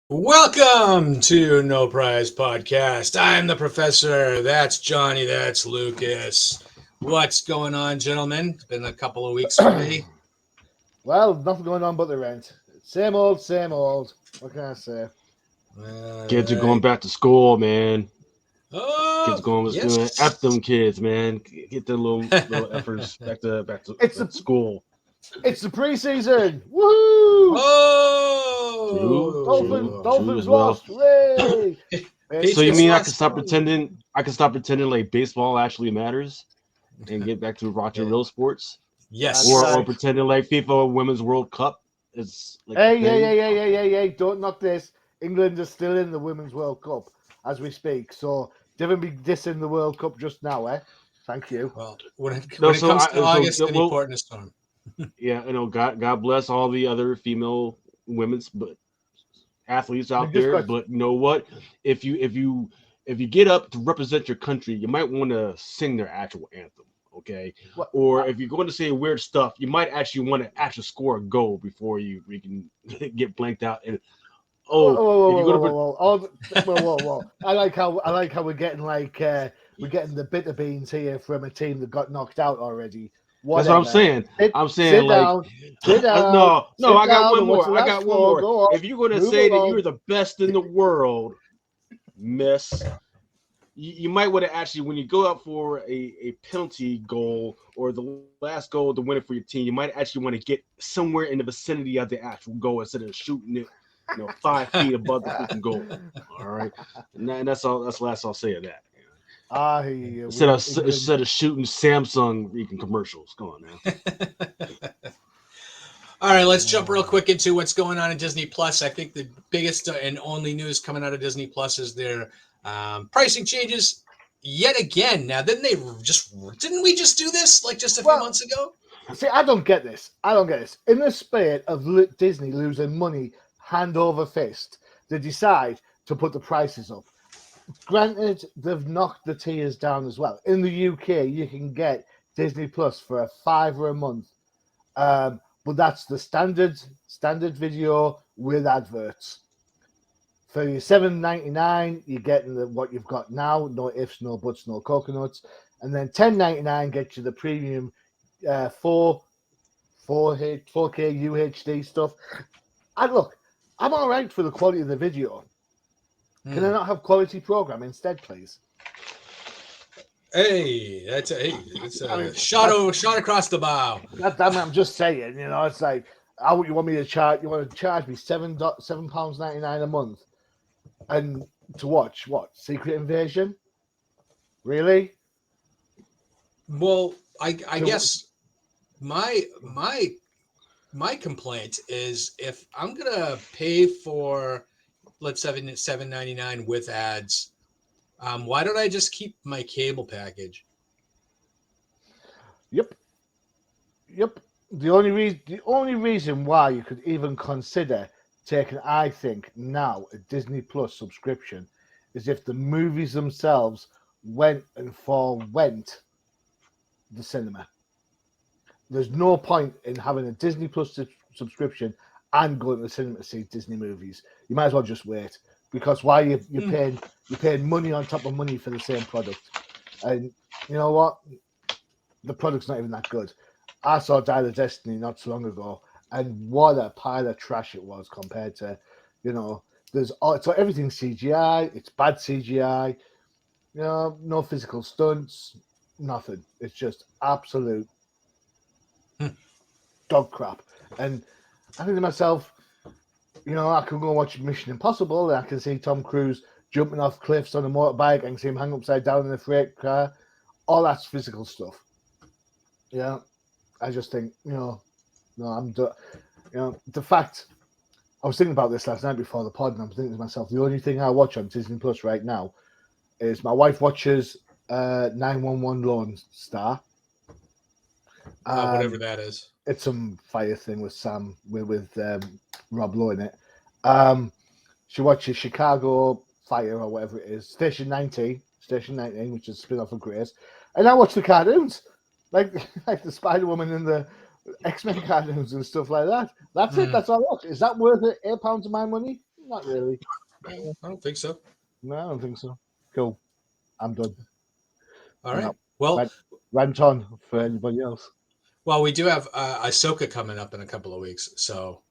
Welcome to No Prize Podcast. I'm the professor. That's Johnny. That's Lucas. What's going on, gentlemen? It's been a couple of weeks for me. Well, nothing going on but the rent. Same old, same old. What can I say? Kids are going back to school, man. Oh, Kids going to school. F them kids, man. Get their little efforts back to school. It's the preseason. Woohoo! Oh, Dolphins lost. Hooray! So you mean I can stop pretending? I can stop pretending like baseball actually matters, and get back to watching real sports. Yes, or pretending like FIFA Women's World Cup is like. Hey! Don't knock this. England is still in the Women's World Cup as we speak. So don't be dissing the World Cup just now, eh? Thank you. Well, when it comes to August, any port in a storm. Yeah, God bless all the other female women's athletes out there. But you know what? If you get up to represent your country, you might want to sing their actual anthem, okay? Or if you're going to say weird stuff, you might actually want to actually score a goal before you can get blanked out. And whoa. I like how we're getting we're getting the bitter beans here from a team that got knocked out already. That's what I'm saying. Sit down. No, I got one more. I got one more. If you're going to say that you're the best in the world, miss, you might want to actually, when you go out for a penalty goal or the last goal to win it for your team, you might actually want to get somewhere in the vicinity of the actual goal instead of shooting it 5 feet above the freaking goal. All right. And that's all. That's the last I'll say of that. I hear you. Instead of shooting Samsung freaking commercials. Come on, man. All right, let's jump real quick into what's going on in Disney Plus. I think the biggest and only news coming out of Disney Plus is their pricing changes yet again. Now, didn't we just do this like just a few months ago? See, I don't get this. In the spirit of Disney losing money hand over fist, they decide to put the prices up. Granted, they've knocked the tiers down as well. In the UK, you can get Disney Plus for $5 a month, but that's the standard video with adverts. For your $7.99, you're getting what you've got now, no ifs, no buts, no coconuts, and then $10.99 gets you the premium 4K UHD stuff. And look, I'm all right for the quality of the video. Can I not have quality program instead, please? Hey, it's a shot across the bow. I'm just saying, it's like, how you want me to charge? You want to charge me £7.99 a month, and to watch what? Secret Invasion? Really? Well, I guess my complaint is if I'm gonna pay for, let's say, $7.99 with ads, why don't I just keep my cable package? Yep. The only reason why you could even consider taking, I think, now a Disney Plus subscription is if the movies themselves went the cinema. There's no point in having a Disney Plus subscription and going to the cinema to see Disney movies. You might as well just wait, because why you're paying money on top of money for the same product, and you know what? The product's not even that good. I saw Dial of Destiny not so long ago, and what a pile of trash it was compared to, so everything's CGI. It's bad CGI. No physical stunts, nothing. It's just absolute dog crap. And I think to myself, I can go watch Mission Impossible and I can see Tom Cruise jumping off cliffs on a motorbike. I can see him hang upside down in a freight car. All that's physical stuff. Yeah, I just think, no, I'm done. The fact, I was thinking about this last night before the pod, and I'm thinking to myself, the only thing I watch on Disney Plus right now is my wife watches 911 Lone Star. Whatever that is. It's some fire thing with Sam, with Rob Lowe in it. She watches Chicago Fire or whatever it is, Station 19, which is a spin-off of Grace. And I watch the cartoons, like the Spider-Woman and the X-Men cartoons and stuff like that. That's it. That's all I watch. Is that worth it? £8 of my money? Not really. I don't think so. No, I don't think so. Cool. I'm done. All right. Well, rant on for anybody else. Well, we do have Ahsoka coming up in a couple of weeks, so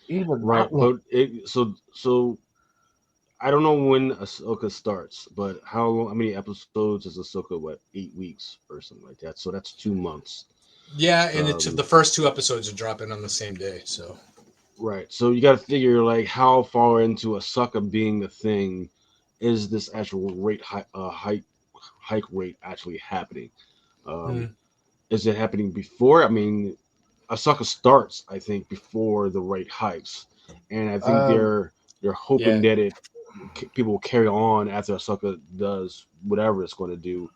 even right. But so I don't know when Ahsoka starts, but how many episodes is Ahsoka? What, 8 weeks or something like that? So that's 2 months. Yeah, and the first 2 episodes are dropping on the same day, so. Right. So you got to figure like how far into Ahsoka being a thing is this actual hike rate actually happening? Is it happening before? I mean, Ahsoka starts, I think, before the rate hikes, and I think they're hoping that people will carry on after Ahsoka does whatever it's going to do.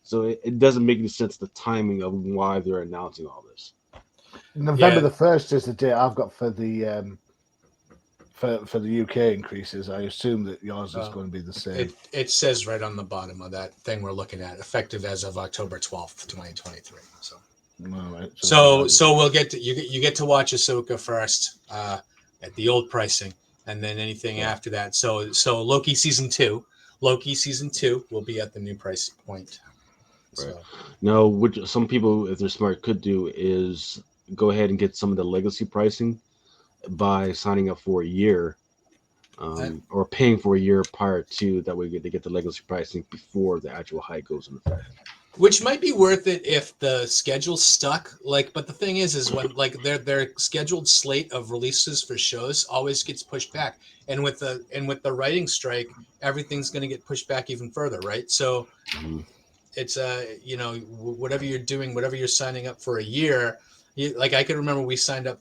So it doesn't make any sense the timing of why they're announcing all this. November the 1st is the date I've got for the for the UK increases. I assume that yours is going to be the same. It says right on the bottom of that thing we're looking at, effective as of October 12th, 2023. So, right. So we'll get to you get to watch Ahsoka first at the old pricing, and then anything after that. So Loki season 2 will be at the new price point. Right. So. Now, what some people, if they're smart, could do is go ahead and get some of the legacy pricing by signing up for a year, or paying for a year prior to. That way, they get the legacy pricing before the actual hike goes into effect. Which might be worth it if the schedule's stuck. But the thing is when their scheduled slate of releases for shows always gets pushed back, and with the writing strike, everything's going to get pushed back even further, right? So. It's whatever you're doing, whatever you're signing up for a year. I can remember we signed up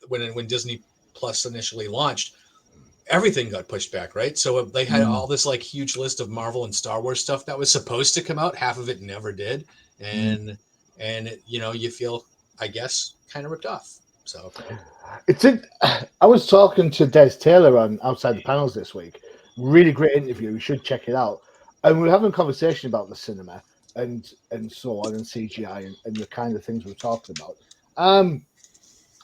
when Disney Plus initially launched, everything got pushed back, right? So they had all this huge list of Marvel and Star Wars stuff that was supposed to come out. Half of it never did, and you feel, I guess, kind of ripped off. So I was talking to Des Taylor on Outside the Panels this week. Really great interview. You should check it out. And we were having a conversation about the cinema and so on, and CGI and the kind of things we're talking about. And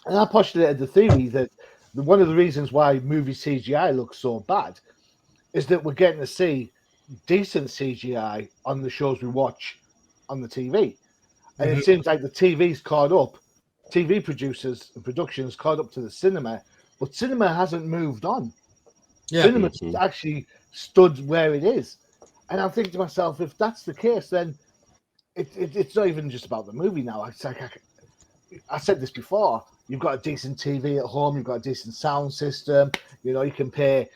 I postulated the theory that one of the reasons why movie CGI looks so bad is that we're getting to see decent CGI on the shows we watch on the TV. And it seems like the TV's caught up, TV producers and productions caught up to the cinema, but cinema hasn't moved on. Yeah. Cinema's actually stood where it is. And I'm thinking to myself, if that's the case, then it's not even just about the movie now. I said this before. You've got a decent TV at home. You've got a decent sound system. You can pay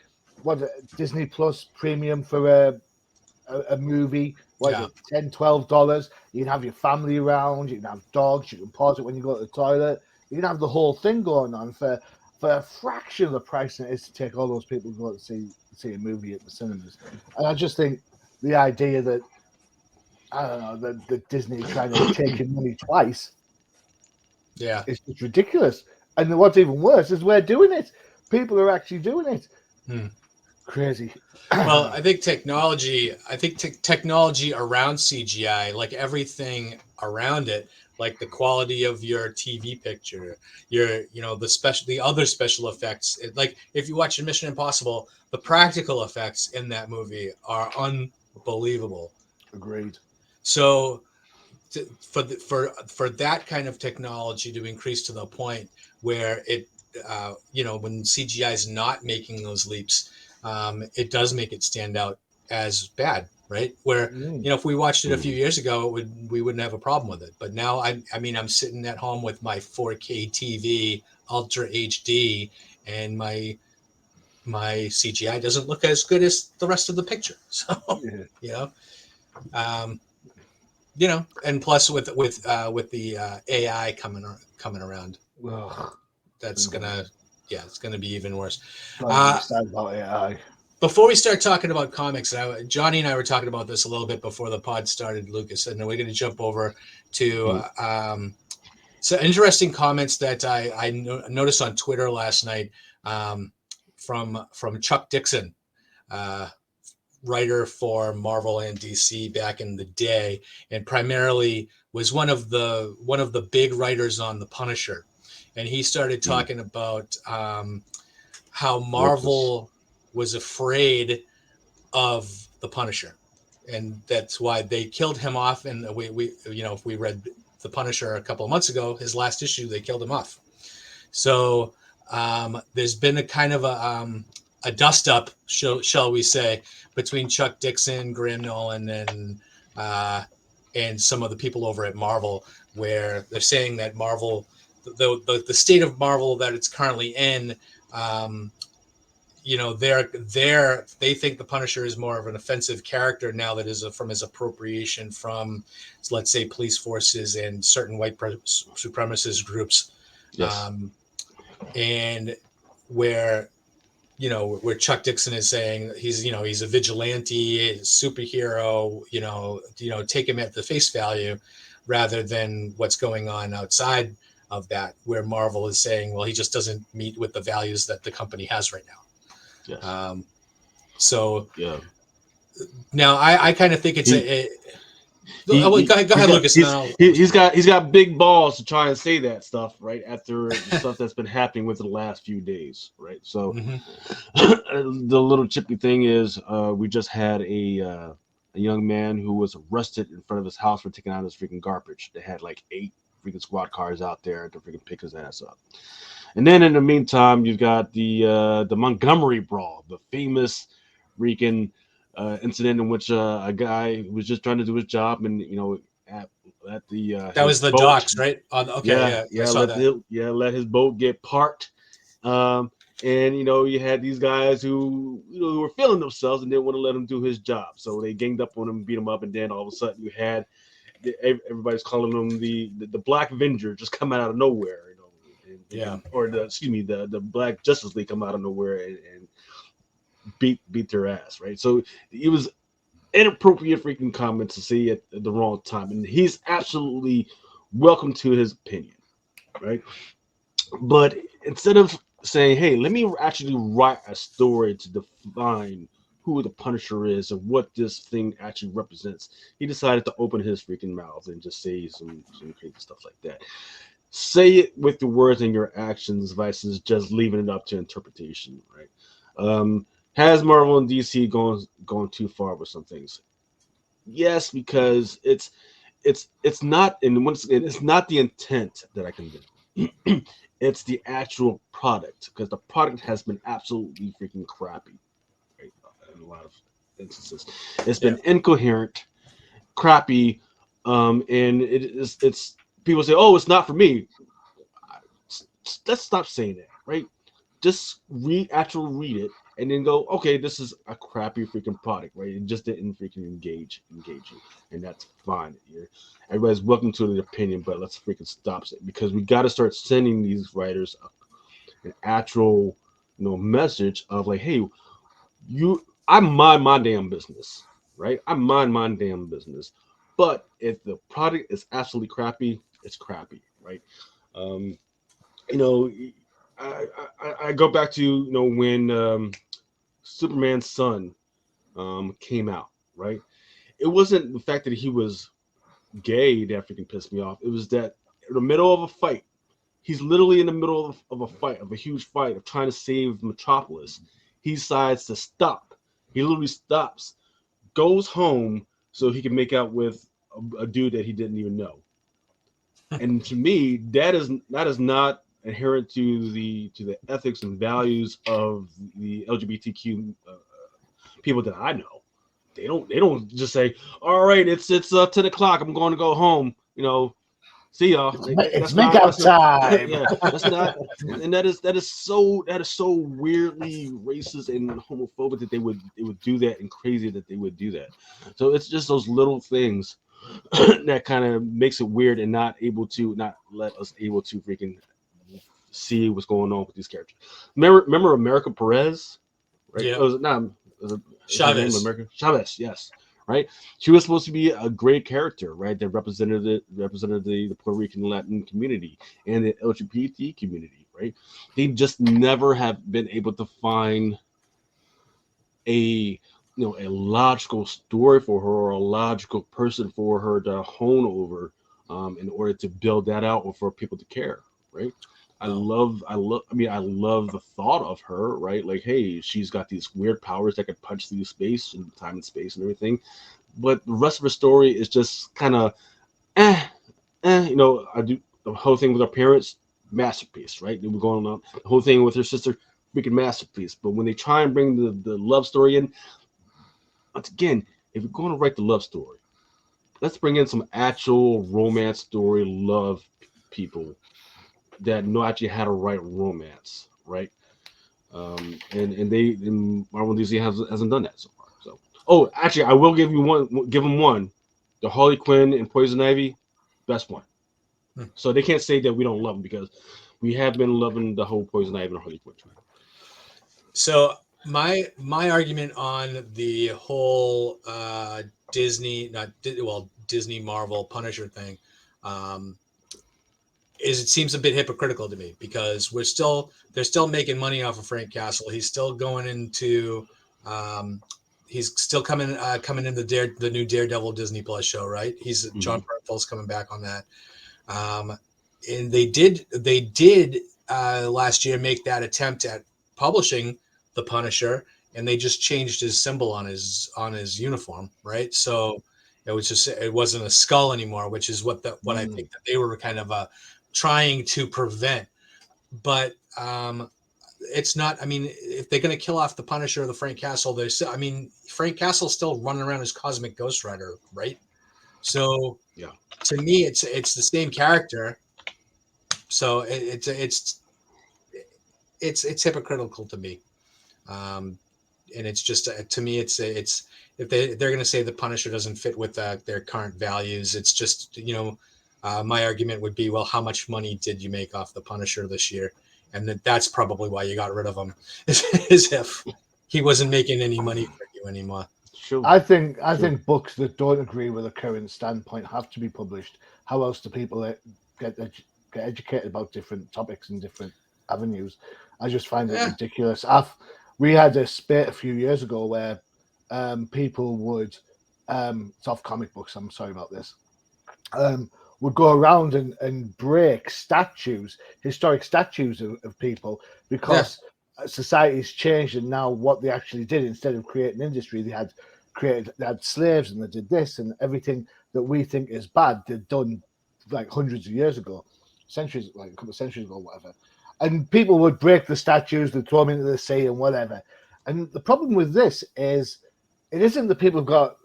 Disney Plus premium for a movie. What is it, $10, $12? You can have your family around. You can have dogs. You can pause it when you go to the toilet. You can have the whole thing going on for a fraction of the price it is to take all those people to go to see a movie at the cinemas. And I just think the idea that, I don't know, that Disney trying to take in money twice, it's just ridiculous. And what's even worse is we're doing it. People are actually doing it. Crazy. Well, I think technology around CGI, everything around it, the quality of your TV picture, the other special effects. If you watch Mission Impossible, the practical effects in that movie are unbelievable. Agreed. So for that kind of technology to increase to the point where it, when CGI is not making those leaps, it does make it stand out as bad, right? Where if we watched it a few years ago, we wouldn't have a problem with it. But now, I'm sitting at home with my 4K TV, Ultra HD, and my my CGI doesn't look as good as the rest of the picture. So, and plus with the AI coming around, that's it's gonna be even worse. About AI. Before we start talking about comics, Johnny and I were talking about this a little bit before the pod started, Lucas, and we're going to jump over to some interesting comments that I noticed on Twitter last night from Chuck Dixon, writer for Marvel and DC back in the day, and primarily was one of the big writers on The Punisher, and he started talking about how Marvel was afraid of the Punisher, and that's why they killed him off. And we if we read the Punisher a couple of months ago, his last issue, they killed him off. So there's been a kind of a dust up, shall we say, between Chuck Dixon, Graham Nolan, and some of the people over at Marvel, where they're saying that Marvel, the state of Marvel that it's currently in, they think the Punisher is more of an offensive character now that is from his appropriation from, let's say, police forces and certain white supremacist groups. Yes. And where Chuck Dixon is saying he's a vigilante, a superhero, take him at the face value rather than what's going on outside of that, where Marvel is saying, well, he just doesn't meet with the values that the company has right now. Yes. Now I kind of think it's go ahead, Lucas. He's got big balls to try and say that stuff right after the stuff that's been happening within the last few days, right? So the little chippy thing is we just had a young man who was arrested in front of his house for taking out his freaking garbage. They had like 8 freaking squad cars out there to freaking pick his ass up. And then in the meantime, you've got the Montgomery brawl, the famous freaking incident in which a guy was just trying to do his job, and at the that was the boat, docks, right? Let his boat get parked, and you had these guys who who were feeling themselves and didn't want to let him do his job, so they ganged up on him, beat him up, and then all of a sudden you had everybody's calling him the Black Avenger just come out of nowhere. Or the Black Justice League come out of nowhere and beat their ass, right? So it was inappropriate freaking comments to say at the wrong time, and he's absolutely welcome to his opinion, right? But instead of saying, hey, let me actually write a story to define who the Punisher is and what this thing actually represents, he decided to open his freaking mouth and just say some crazy stuff like that. Say it with your words and your actions versus just leaving it up to interpretation, right? Has Marvel and DC gone too far with some things? Yes, because it's not, and once again, it's not the intent that I condemn. It's the actual product, because the product has been absolutely freaking crappy, right? In a lot of instances, it's been incoherent, crappy, and it's people say, "Oh, it's not for me." Let's stop saying that, right? Just read it, and then go, okay, this is a crappy freaking product, right? It just didn't freaking engage you, and that's fine. Everybody's welcome to their opinion, but let's freaking stop it, because we got to start sending these writers an actual, message of like, hey, I mind my damn business, right? I mind my damn business. But if the product is absolutely crappy, it's crappy, right? I go back to when Superman's son came out, right? It wasn't the fact that he was gay that freaking pissed me off. It was that in the middle of a fight, he's literally in the middle of a fight, of a huge fight, of trying to save Metropolis. He decides to stop. He literally stops, goes home so he can make out with a dude that he didn't even know. And to me, that is not adherent to the ethics and values of the LGBTQ people that I know. They don't just say, all right, it's 10 o'clock, I'm going to go home, See y'all. It's makeup time. Yeah, that's not, and that is so weirdly racist and homophobic that they would do that, and crazy that they would do that. So it's just those little things that kind of makes it weird and not let us able to freaking see what's going on with these characters. Remember America Perez, right? Yeah. Chavez. Chavez. Chavez, yes. Right. She was supposed to be a great character, right? That represented the Puerto Rican Latin community and the LGBT community, right? They just never have been able to find a logical story for her, or a logical person for her to hone over, in order to build that out or for people to care, right? I love the thought of her, right? Like, hey, she's got these weird powers that could punch through space and time and space and everything. But the rest of her story is just kind of, I do the whole thing with her parents, masterpiece, right? They were going on the whole thing with her sister, freaking masterpiece. But when they try and bring the love story in, once again, if you're going to write the love story, let's bring in some actual romance story, love people that know actually how to write romance, right? And Marvel DC hasn't done that so far. So, actually, I will give them one. The Harley Quinn and Poison Ivy, best one. So they can't say that we don't love them, because we have been loving the whole Poison Ivy and Harley Quinn. So my argument on the whole Disney Marvel Punisher thing is, it seems a bit hypocritical to me, because they're still making money off of Frank Castle. He's still going into he's still coming in the new Daredevil Disney Plus show, right? John Bernthald's coming back on that. And they did last year make that attempt at publishing the Punisher, and they just changed his symbol on his uniform, right? So it wasn't a skull anymore, which is what I think that they were kind of trying to prevent. But it's not. I mean, if they're going to kill off the Punisher or the Frank Castle, Frank Castle's still running around as Cosmic Ghost Rider, right? So yeah, to me, it's the same character. So it's hypocritical to me, and it's just to me it's if they're going to say the Punisher doesn't fit with their current values, it's just my argument would be, well, how much money did you make off the Punisher this year? And that's probably why you got rid of him, is if he wasn't making any money for you anymore. Sure. I think books that don't agree with the current standpoint have to be published. How else do people get educated about different topics and different avenues? I just find it ridiculous. We had a spate a few years ago where people would, it's off comic books, I'm sorry about this, would go around and break historic statues of people, because society's changed, and now what they actually did, instead of creating industry, they had slaves, and they did this, and everything that we think is bad, they'd done like hundreds of years ago, like a couple of centuries ago, whatever. And people would break the statues, they'd throw them into the sea and whatever. And the problem with this is, it isn't that people have got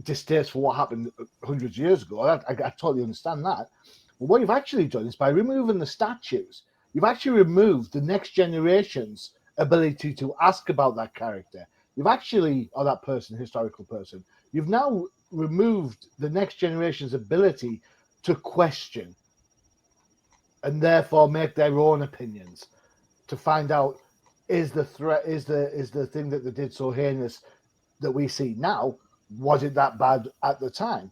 distaste for what happened hundreds of years ago. I totally understand that. But what you've actually done is, by removing the statues, you've actually removed the next generation's ability to ask about that character. You've actually, or that person, historical person, you've now removed the next generation's ability to question and therefore make their own opinions, to find out, is the thing that they did so heinous that we see now, was it that bad at the time?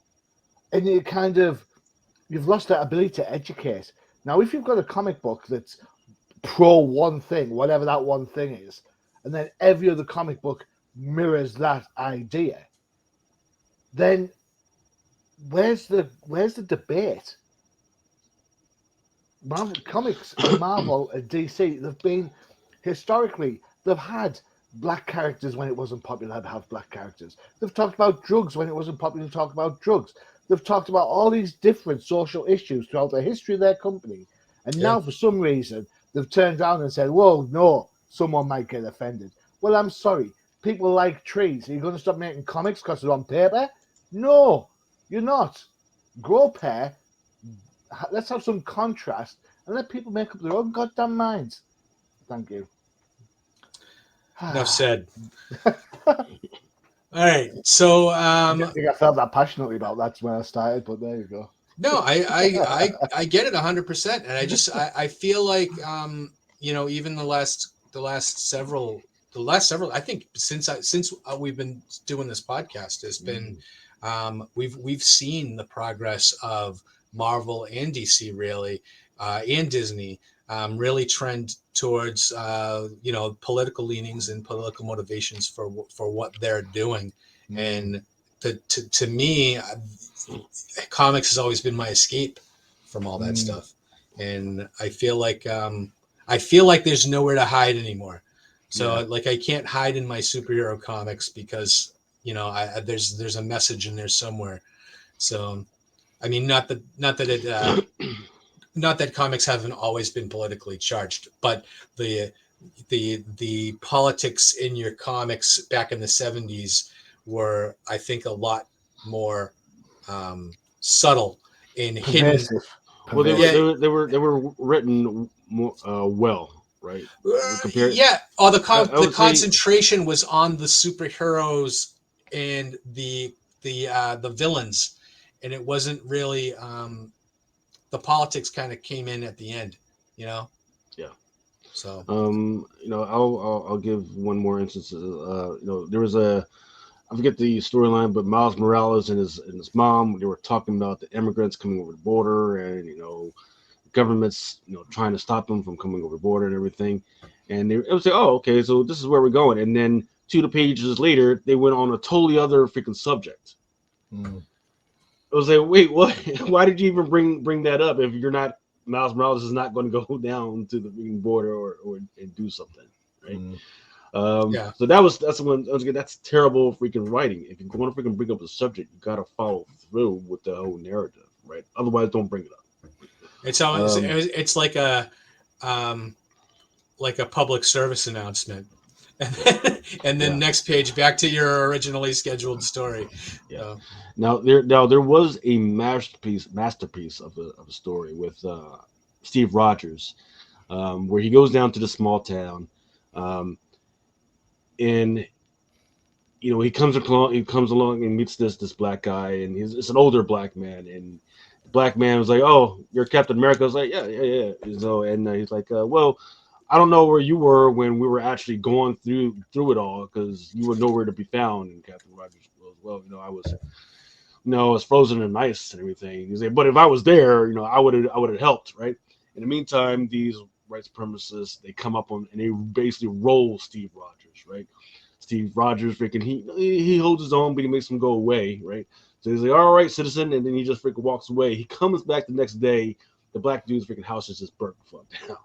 And you've lost that ability to educate. Now, if you've got a comic book that's pro one thing, whatever that one thing is, and then every other comic book mirrors that idea, then where's the debate? Marvel Comics and Marvel and DC, they've had black characters when it wasn't popular to have black characters. They've talked about drugs when it wasn't popular to talk about drugs. They've talked about all these different social issues throughout the history of their company. And now, for some reason, they've turned around and said, well, no, someone might get offended. Well, I'm sorry. People like trees. Are you going to stop making comics because they're on paper? No, you're not. Grow a pair, let's have some contrast and let people make up their own goddamn minds. Thank you. Enough said. All right, so I didn't think I felt that passionately about that when I started, but there you go. No, I get it 100%, and I feel like even the last several I think since we've been doing this podcast has been we've seen the progress of Marvel and DC really and Disney really trend towards political leanings and political motivations for what they're doing, and to me, comics has always been my escape from all that stuff, and I feel like there's nowhere to hide anymore. So like I can't hide in my superhero comics because there's a message in there somewhere. So I mean, not that comics haven't always been politically charged, but the politics in your comics back in the 70s were, I think, a lot more subtle and hidden. Well, they were written more, well, right? Yeah. Oh, the concentration was on the superheroes and the villains, and it wasn't really the politics kind of came in at the end, Yeah. So I'll give one more instance. There was I forget the storyline, but Miles Morales and his mom, they were talking about the immigrants coming over the border, and government's trying to stop them from coming over the border and everything. And it was like, oh, okay, so this is where we're going. And then 2 pages later, they went on a totally other freaking subject. I was like, wait, what? Why did you even bring that up if you're not Miles Morales is not going to go down to the border or and do something, right? So that's terrible freaking writing. If you're going to freaking bring up a subject, you got to follow through with the whole narrative, right? Otherwise, don't bring it up. It's always it's like a public service announcement, and then next page back to your originally scheduled story. Yeah. Now there was a masterpiece of a story with Steve Rogers, where he goes down to the small town, and he comes along and meets this black guy, and it's an older black man, and the black man was like, "Oh, you're Captain America." I was like, yeah. So, and he's like, "Well, I don't know where you were when we were actually going through it all, because you were nowhere to be found." And Captain Rogers goes, "Well, I was frozen in ice and everything." He's like, "But if I was there, I would have helped, right?" In the meantime, these white supremacists, they come up on and they basically roll Steve Rogers, right? Steve Rogers freaking he holds his own, but he makes him go away, right? So he's like, "All right, citizen," and then he just freaking walks away. He comes back the next day, the black dude's freaking house is just burnt the fuck down.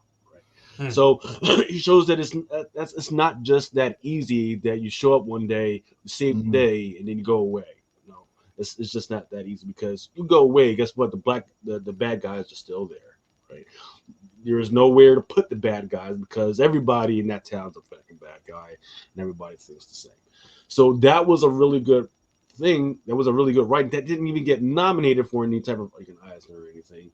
So he shows that it's not just that easy that you show up one day, you save the day, and then you go away. No, it's just not that easy, because you go away, guess what? The bad guys are still there, right? There is nowhere to put the bad guys, because everybody in that town's a fucking bad guy, and everybody thinks the same. So that was a really good thing. That was a really good writing. That didn't even get nominated for any type of like an Eisner or anything.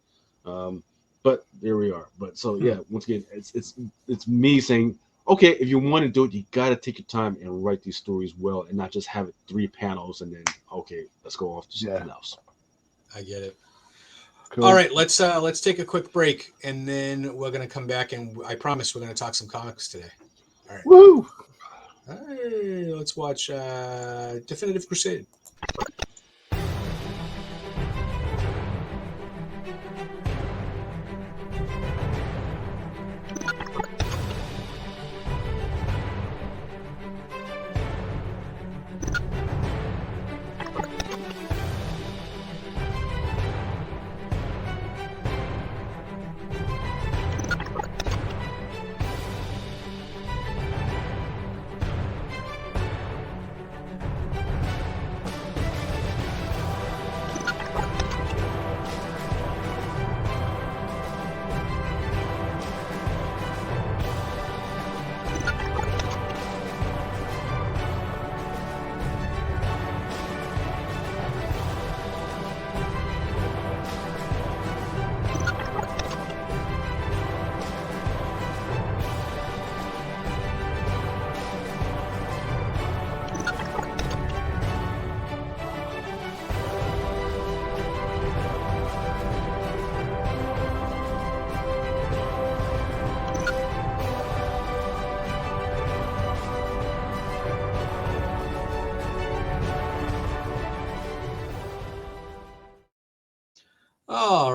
But there we are. But so yeah, once again, it's me saying, okay, if you want to do it, you got to take your time and write these stories well, and not just have it 3 panels and then okay, let's go off to something else. I get it. Cool. All right, let's take a quick break, and then we're gonna come back, and I promise we're gonna talk some comics today. All right. Woo! All right, let's watch Definitive Crusade.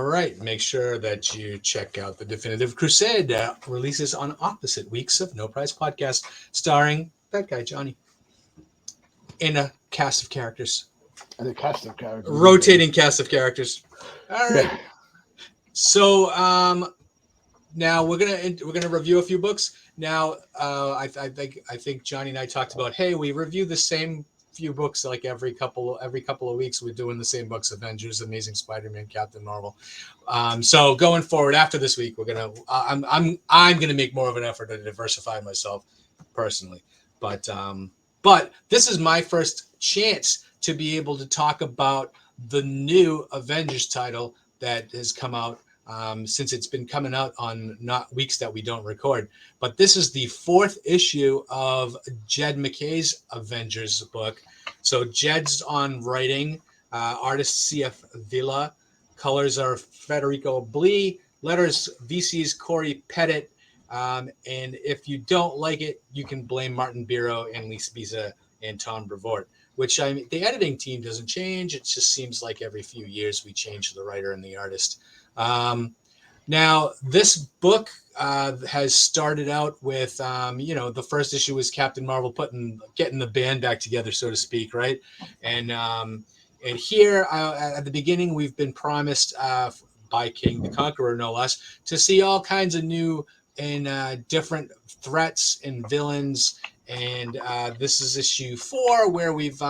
right. Make sure that you check out the Definitive Crusade that releases on opposite weeks of No Prize Podcast, starring that guy, Johnny, in a cast of characters. And a cast of characters. Rotating cast of characters. All right. Yeah. So now we're gonna review a few books. Now I think Johnny and I talked about, hey, we review the same few books like every couple of weeks. We're doing the same books: Avengers, Amazing Spider-Man, Captain Marvel. So going forward after this week, we're gonna I'm gonna make more of an effort to diversify myself personally. But this is my first chance to be able to talk about the new Avengers title that has come out since it's been coming out on not weeks that we don't record. But this is the 4th issue of Jed MacKay's Avengers book. So Jed's on writing, artist CF Villa, colors are Federico Blee, letters VC's Corey Pettit. And if you don't like it, you can blame Martin Biro and Lisa Biza and Tom Brevoort, which the editing team doesn't change. It just seems like every few years we change the writer and the artist. Now, this book has started out with, the first issue was Captain Marvel getting the band back together, so to speak, right? And here at the beginning, we've been promised by King the Conqueror, no less, to see all kinds of new and different threats and villains. And this is issue 4, where we've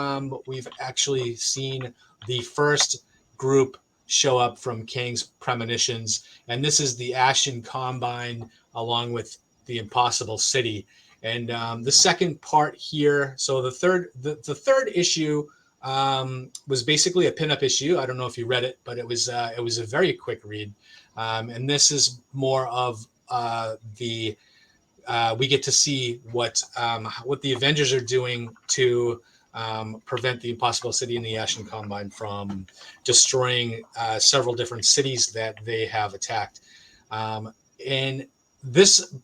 actually seen the first group show up from Kang's premonitions, and this is the Ashen Combine along with the Impossible City. And the second part here, so the third issue was basically a pinup issue. I don't know if you read it, but it was a very quick read, and this is more of we get to see what the Avengers are doing to prevent the Impossible City and the Ashen Combine from destroying several different cities that they have attacked. And this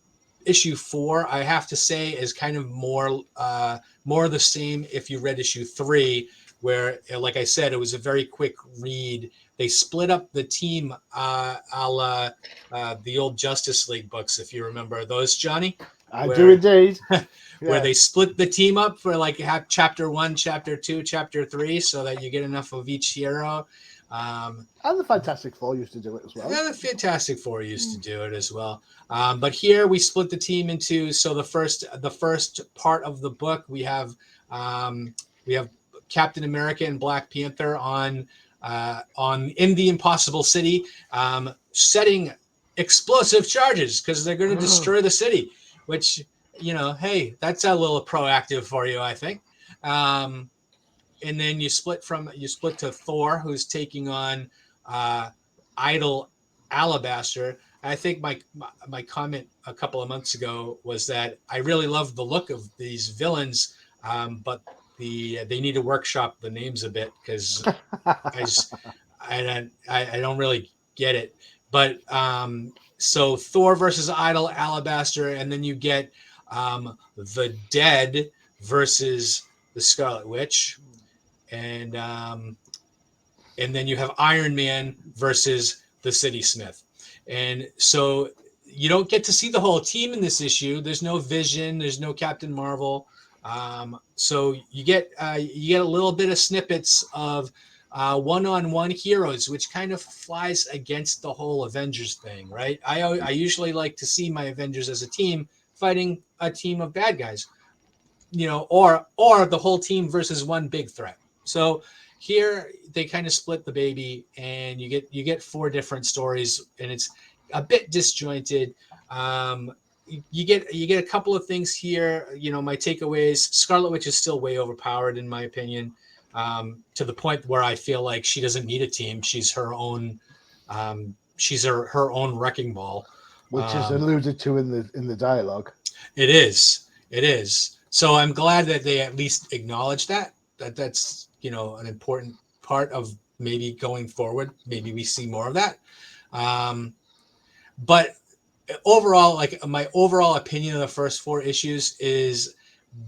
issue 4, I have to say, is kind of more of the same. If you read issue 3, where, like I said, it was a very quick read. They split up the team a la the old Justice League books, if you remember those, Johnny. I do indeed. Where they split the team up for like chapter 1, chapter 2, chapter 3, so that you get enough of each hero. And the Fantastic Four used to do it as well. Yeah, the Fantastic Four used to do it as well. But here we split the team into, so the first part of the book, we have Captain America and Black Panther on in the Impossible City, setting explosive charges because they're going to destroy the city, which, hey, that's a little proactive for you, I think. And then you split to Thor, who's taking on Idol Alabaster. I think my comment a couple of months ago was that I really love the look of these villains, but they need to workshop the names a bit because I don't really get it. But so Thor versus Idol Alabaster, and then you get the Dead versus the Scarlet Witch, and then you have Iron Man versus the City Smith. And so you don't get to see the whole team in this issue. There's no Vision, there's no Captain Marvel. So you get a little bit of snippets of one-on-one heroes, which kind of flies against the whole Avengers thing, right? I usually like to see my Avengers as a team fighting a team of bad guys, or the whole team versus one big threat. So here they kind of split the baby, and you get 4 different stories, and it's a bit disjointed. You get a couple of things here. My takeaways: Scarlet Witch is still way overpowered, in my opinion, to the point where I feel like she doesn't need a team. She's her own. She's her own wrecking ball, which is alluded to in the dialogue. It is. So I'm glad that they at least acknowledge that's an important part of maybe going forward. Maybe we see more of that. But overall, like, my overall opinion of the first 4 issues is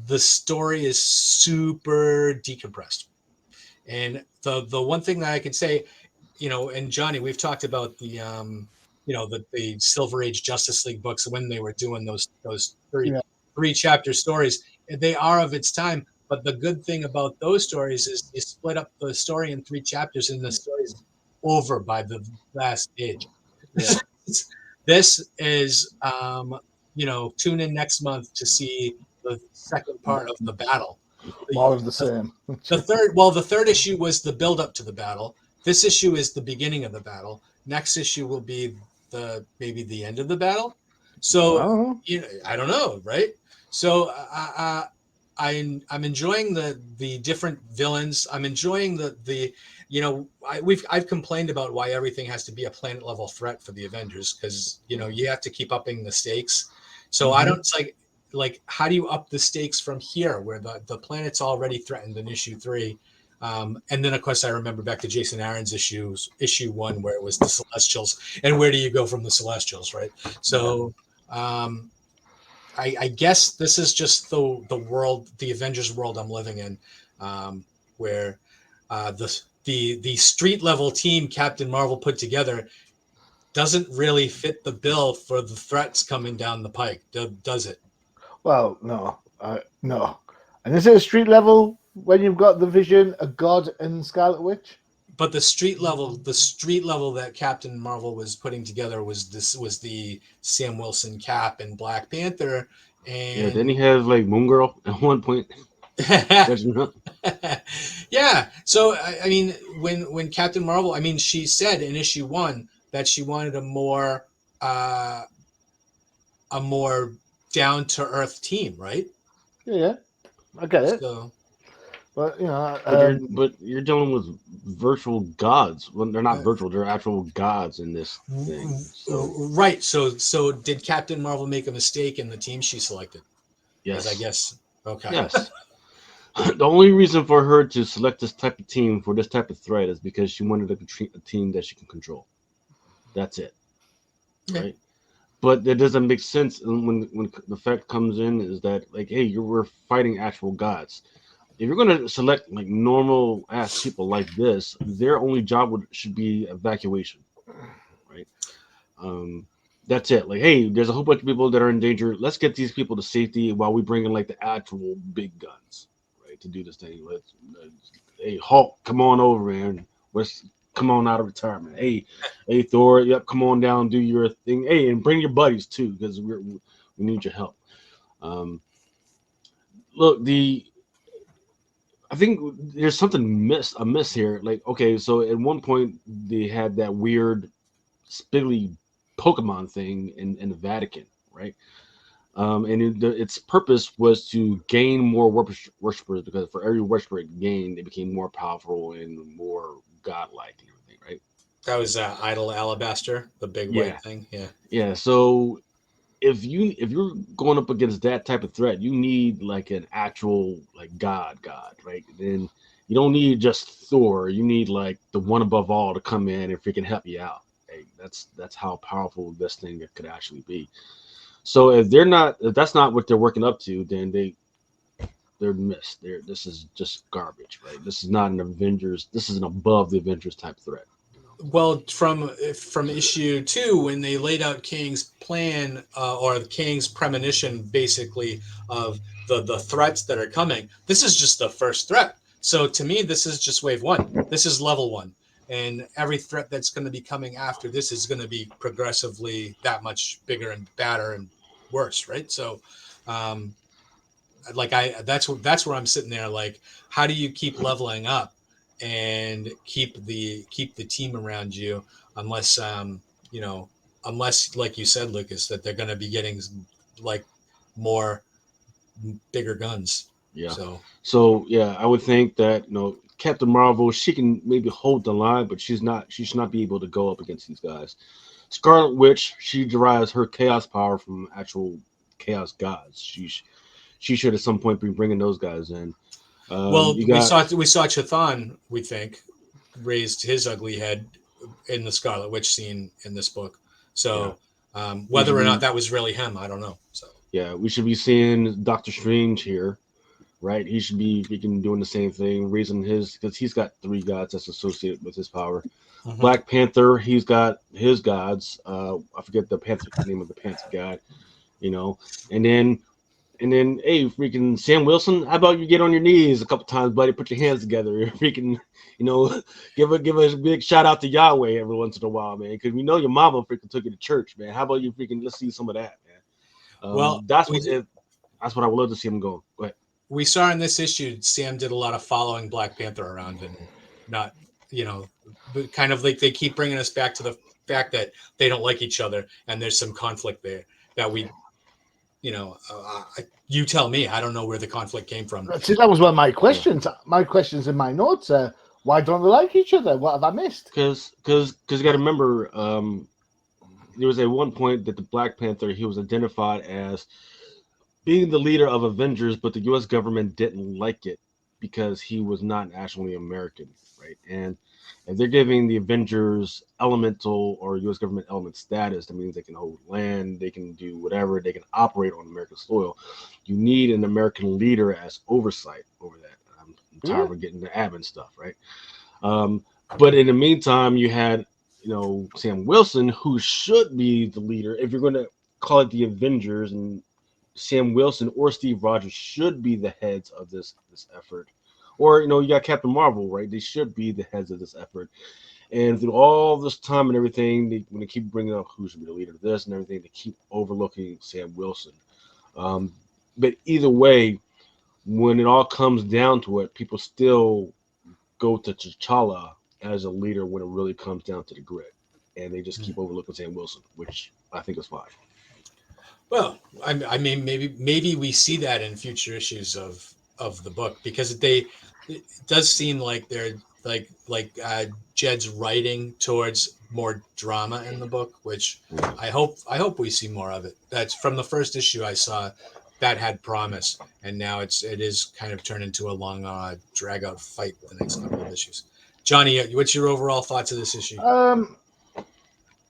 the story is super decompressed. And the one thing that I can say, and Johnny, we've talked about the the Silver Age Justice League books when they were doing those three chapter stories. They are of its time, but the good thing about those stories is you split up the story in 3 chapters, and the story's over by the last page. Yeah. This is tune in next month to see the second part of the battle. More of the same. The third issue was the build up to the battle. This issue is the beginning of the battle. Next issue will be maybe the end of the battle. So I don't know, right? So I'm enjoying the different villains. I'm enjoying I've complained about why everything has to be a planet level threat for the Avengers, because you have to keep upping the stakes. So I don't. It's like how do you up the stakes from here where the planet's already threatened in issue 3? And then of course I remember back to Jason Aaron's issue 1 where it was the Celestials, and where do you go from the Celestials, right? So I guess this is just the world, the Avengers world I'm living in, where the street level team Captain Marvel put together doesn't really fit the bill for the threats coming down the pike, does it? Well, no, no. And is it a street level when you've got the Vision, a God, and Scarlet Witch? But the street level that Captain Marvel was putting together was the Sam Wilson Cap and Black Panther, and didn't he have like Moon Girl at one point? Yeah. So I mean, when Captain Marvel, I mean, she said in issue 1 that she wanted a more down to earth team, right? Yeah, I get it. So, but but you're dealing with virtual gods. Well, they're not virtual; they're actual gods in this thing. So right. So did Captain Marvel make a mistake in the team she selected? Yes, I guess. Okay. Yes. The only reason for her to select this type of team for this type of threat is because she wanted a team that she can control. That's it. Okay. Right? But that doesn't make sense when the fact comes in is that, like, hey, we're fighting actual gods. If you're going to select like normal ass people like this, their only job should be evacuation, right? That's it. Like, hey, there's a whole bunch of people that are in danger. Let's get these people to safety while we bring in like the actual big guns, right, to do this thing. Hey, Hulk, come on over, man. Come on out of retirement. Hey, Thor, yep, come on down, do your thing. Hey, and bring your buddies too, because we need your help. Look, I think there's something amiss here. Like, okay, so at one point they had that weird spiggly Pokemon thing in the Vatican, right? And its purpose was to gain more worshippers, because for every worshiper it gained, it became more powerful and more godlike and everything, right? That was Idol Alabaster, the big white thing. Yeah. Yeah. So if you're going up against that type of threat, you need like an actual like god, right? Then you don't need just Thor. You need like the one above all to come in and freaking help you out. Hey, that's how powerful this thing could actually be. So if that's not what they're working up to, then they're missed. This is just garbage, right? This is not an Avengers. This is an above the Avengers type threat. Well, from issue 2, when they laid out Kang's plan, or Kang's premonition, basically, of the threats that are coming, this is just the first threat. So to me, this is just wave 1. This is level 1, and every threat that's going to be coming after this is going to be progressively that much bigger and badder and worse, right? So, that's where I'm sitting there. Like, how do you keep leveling up and keep the team around you, unless unless, like you said, Lucas, that they're going to be getting like more bigger guns. Yeah. So yeah, I would think that Captain Marvel, she can maybe hold the line, but she should not be able to go up against these guys. Scarlet Witch, she derives her chaos power from actual chaos gods. She should at some point be bringing those guys in. We saw Chthon, we think, raised his ugly head in the Scarlet Witch scene in this book. So whether or not that was really him, I don't know. So yeah, we should be seeing Doctor Strange here. right? He should be freaking doing the same thing, raising his, because he's got 3 gods that's associated with his power. Mhm. Black Panther, he's got his gods. I forget the name of the Panther god, and then hey, freaking Sam Wilson, how about you get on your knees a couple times, buddy? Put your hands together, freaking, give a big shout out to Yahweh every once in a while, man, because we know your mama freaking took you to church, man. How about you freaking let's see some of that, man? Well, That's what I would love to see him go. Go ahead. we saw in this issue, Sam did a lot of following Black Panther around and not, but kind of like they keep bringing us back to the fact that they don't like each other and there's some conflict there that you tell me. I don't know where the conflict came from. See, that was one of my questions. My questions in my notes are, why don't they like each other? What have I missed? Because you got to remember, there was at one point that the Black Panther, he was identified as being the leader of Avengers, but the U.S. government didn't like it because he was not actually American, right? And if they're giving the Avengers elemental or U.S. government element status, that means they can hold land, they can do whatever, they can operate on American soil. You need an American leader as oversight over that. I'm tired of getting the admin stuff, right? But in the meantime, you had, Sam Wilson, who should be the leader. If you're going to call it the Avengers, and Sam Wilson or Steve Rogers should be the heads of this effort. Or, you got Captain Marvel, right? They should be the heads of this effort. And through all this time and everything, when they keep bringing up who should be the leader of this and everything, they keep overlooking Sam Wilson. But either way, when it all comes down to it, people still go to T'Challa as a leader when it really comes down to the grit. And they just keep overlooking Sam Wilson, which I think is fine. Well, I mean, maybe we see that in future issues of the book, because it does seem like they're like Jed's writing towards more drama in the book, which I hope we see more of it. That's from the first issue I saw that had promise, and now it is kind of turned into a long drag out fight the next couple of issues. Johnny, what's your overall thoughts of this issue?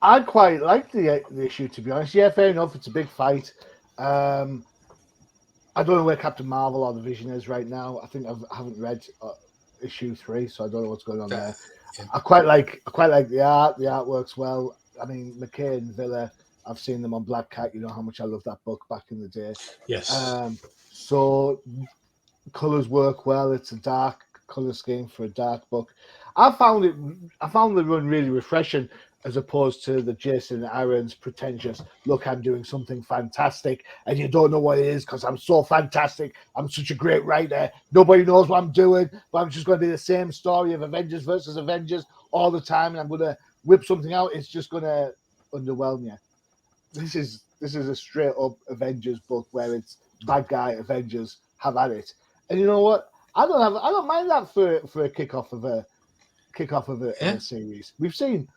I quite like the issue, to be honest. Yeah, fair enough. It's a big fight. I don't know where Captain Marvel or the Vision is right now. I think I haven't read issue 3, so I don't know what's going on there. Yeah. I quite like the art. The art works well. I mean, McKay and Villa, I've seen them on Black Cat. You know how much I love that book back in the day. Yes. So colors work well. It's a dark color scheme for a dark book. I found the run really refreshing, as opposed to the Jason Aaron's pretentious, look, I'm doing something fantastic and you don't know what it is because I'm so fantastic. I'm such a great writer. Nobody knows what I'm doing, but I'm just going to be the same story of Avengers versus Avengers all the time, and I'm going to whip something out. It's just going to underwhelm you. This is a straight up Avengers book where it's bad guy Avengers, have at it. And you know what? I don't mind that for a kickoff of a series. We've seen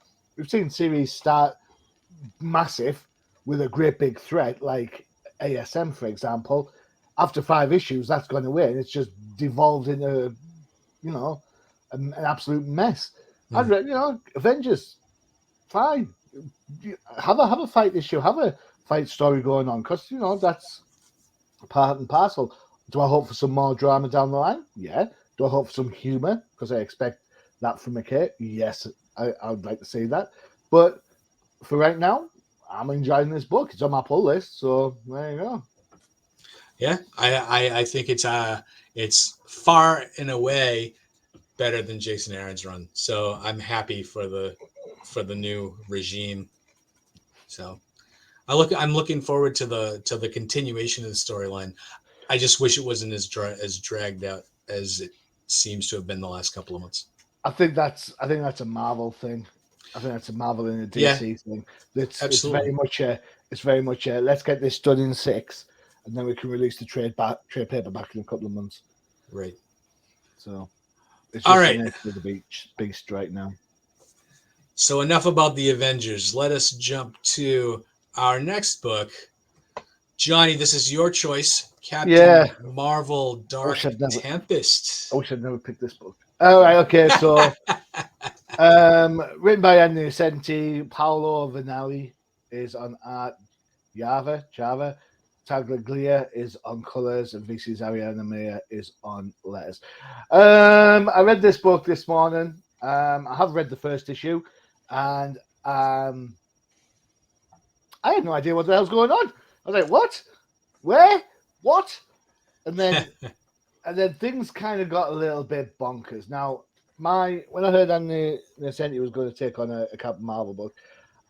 series start massive with a great big threat like ASM, for example. After 5 issues, that's gone away, and it's just devolved into an absolute mess. Avengers, fine. Have a fight issue, have a fight story going on, because that's part and parcel. Do I hope for some more drama down the line? Yeah. Do I hope for some humor? Because I expect that from McKay. Yes, I would like to see that. But for right now, I'm enjoying this book. It's on my pull list, so there you go. Yeah, I think it's far and away better than Jason Aaron's run. So I'm happy for the new regime. So I'm looking forward to the continuation of the storyline. I just wish it wasn't as dragged out as it seems to have been the last couple of months. I think that's a Marvel thing. I think that's a Marvel and a DC thing. It's very much a let's get this done in 6, and then we can release the trade paperback in a couple of months. Right. So it's just all right. The beast right now. So enough about the Avengers. Let us jump to our next book. Johnny, this is your choice. Captain Marvel Dark Tempest. I wish I'd never picked this book. All right, okay, so written by Anthony Nocenti, Paolo Vinali is on art, Java. Tagliaglia is on colors, and VC's Ariana Maya is on letters. I read this book this morning. I have read the first issue, and I had no idea what the hell's going on. I was like, "What? Where? What?" And then things kind of got a little bit bonkers. Now, when I heard Anthony Nocenti was going to take on a Captain Marvel book,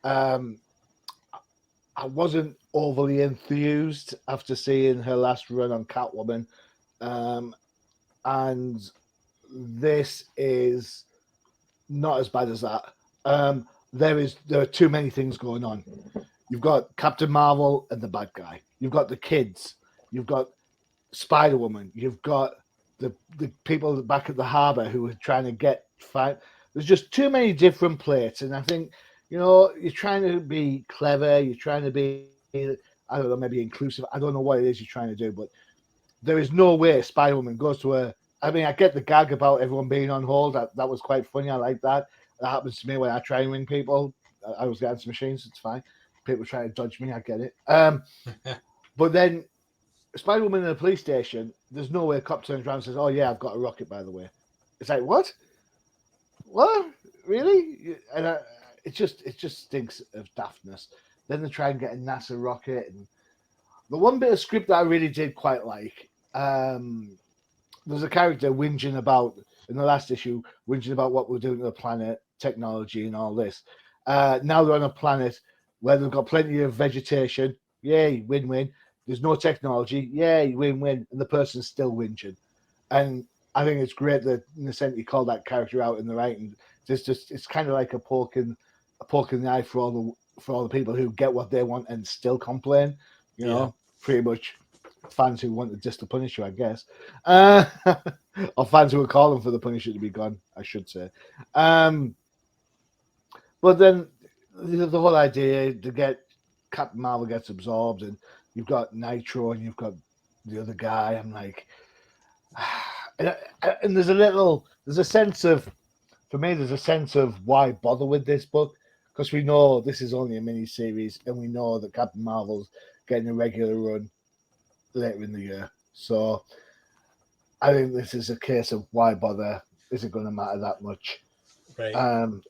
I wasn't overly enthused after seeing her last run on Catwoman, and this is not as bad as that. There are too many things going on. You've got Captain Marvel and the bad guy. You've got the kids. You've got Spider-Woman. You've got the people back at the harbor who are trying to get fight. There's just too many different plates, and I think you're trying to be clever. You're trying to be, I don't know, maybe inclusive. I don't know what it is you're trying to do, but there is no way Spider-Woman goes to a. I mean, I get the gag about everyone being on hold. That was quite funny. I like that. That happens to me when I try and ring people. I was getting some machines. It's fine. People try to dodge me. I get it. But then Spider-Woman in a police station, there's no way a cop turns around and says, "Oh yeah, I've got a rocket, by the way." It's like, what? What? Really? And it just stinks of daftness. Then they try and get a NASA rocket, and the one bit of script that I really did quite like. There's a character whinging about in the last issue, whinging about what we're doing to the planet, technology, and all this. Now they're on a planet where they've got plenty of vegetation. Yay, win-win. There's no technology. Yay, win-win. And the person's still whinging. And I think it's great that Nocenti called that character out in the writing. It's kind of like a poke in the eye for all the people who get what they want and still complain. Pretty much fans who wanted just the Punisher, I guess, or fans who were calling for the Punisher to be gone, I should say. But then the whole idea to get Captain Marvel gets absorbed, and you've got Nitro, and you've got the other guy. I'm like, and there's a sense of why bother with this book, because we know this is only a mini series, and we know that Captain Marvel's getting a regular run later in the year. So I think this is a case of why bother? Is it going to matter that much? Right.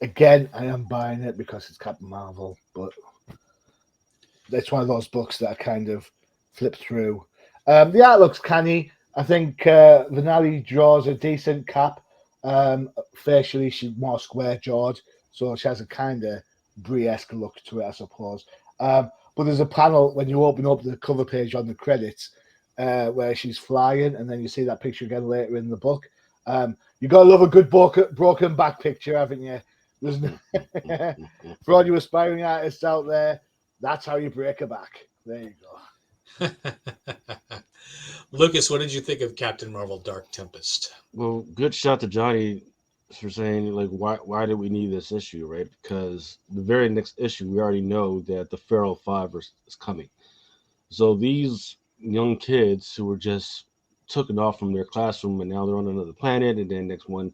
Again, I am buying it because it's Captain Marvel, but it's one of those books that I kind of flip through. The art looks canny. I think Vanelli draws a decent Cap. Facially, she's more square-jawed, so she has a kind of Brie-esque look to it, I suppose. But there's a panel when you open up the cover page on the credits where she's flying, and then you see that picture again later in the book. You got to love a good broken back picture, haven't you? For all you aspiring artists out there, that's how you break a back. There you go. Lucas, what did you think of Captain Marvel Dark Tempest? Well, good shot to Johnny for saying, like, why did we need this issue, right? Because the very next issue, we already know that the Feral Five is coming. So these young kids who were just taken off from their classroom and now they're on another planet, and then next one,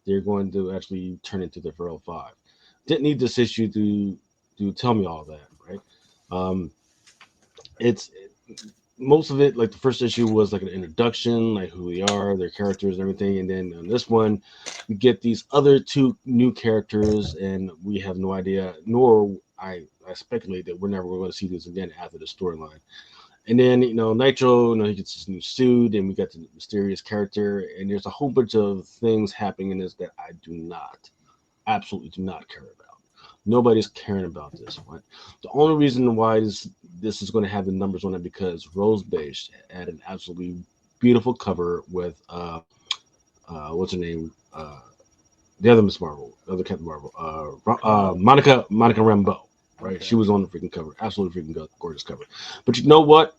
they're going to actually turn into the Feral Five. Didn't need this issue to tell me all that, right? It's most of it, like the first issue was like an introduction, like who they are, their characters and everything. And then on this one, we get these other two new characters, and we have no idea, nor I speculate that we're never going to see this again after the storyline. And then, Nitro, he gets his new suit, and we got the mysterious character, and there's a whole bunch of things happening in this that I absolutely do not care about. Nobody's caring about this one. The only reason why this is going to have the numbers on it because Rose Beige had an absolutely beautiful cover with what's her name? The other Miss Marvel, the other Captain Marvel, Monica Rambeau, right? Okay. She was on the freaking cover, absolutely freaking gorgeous cover. But you know what?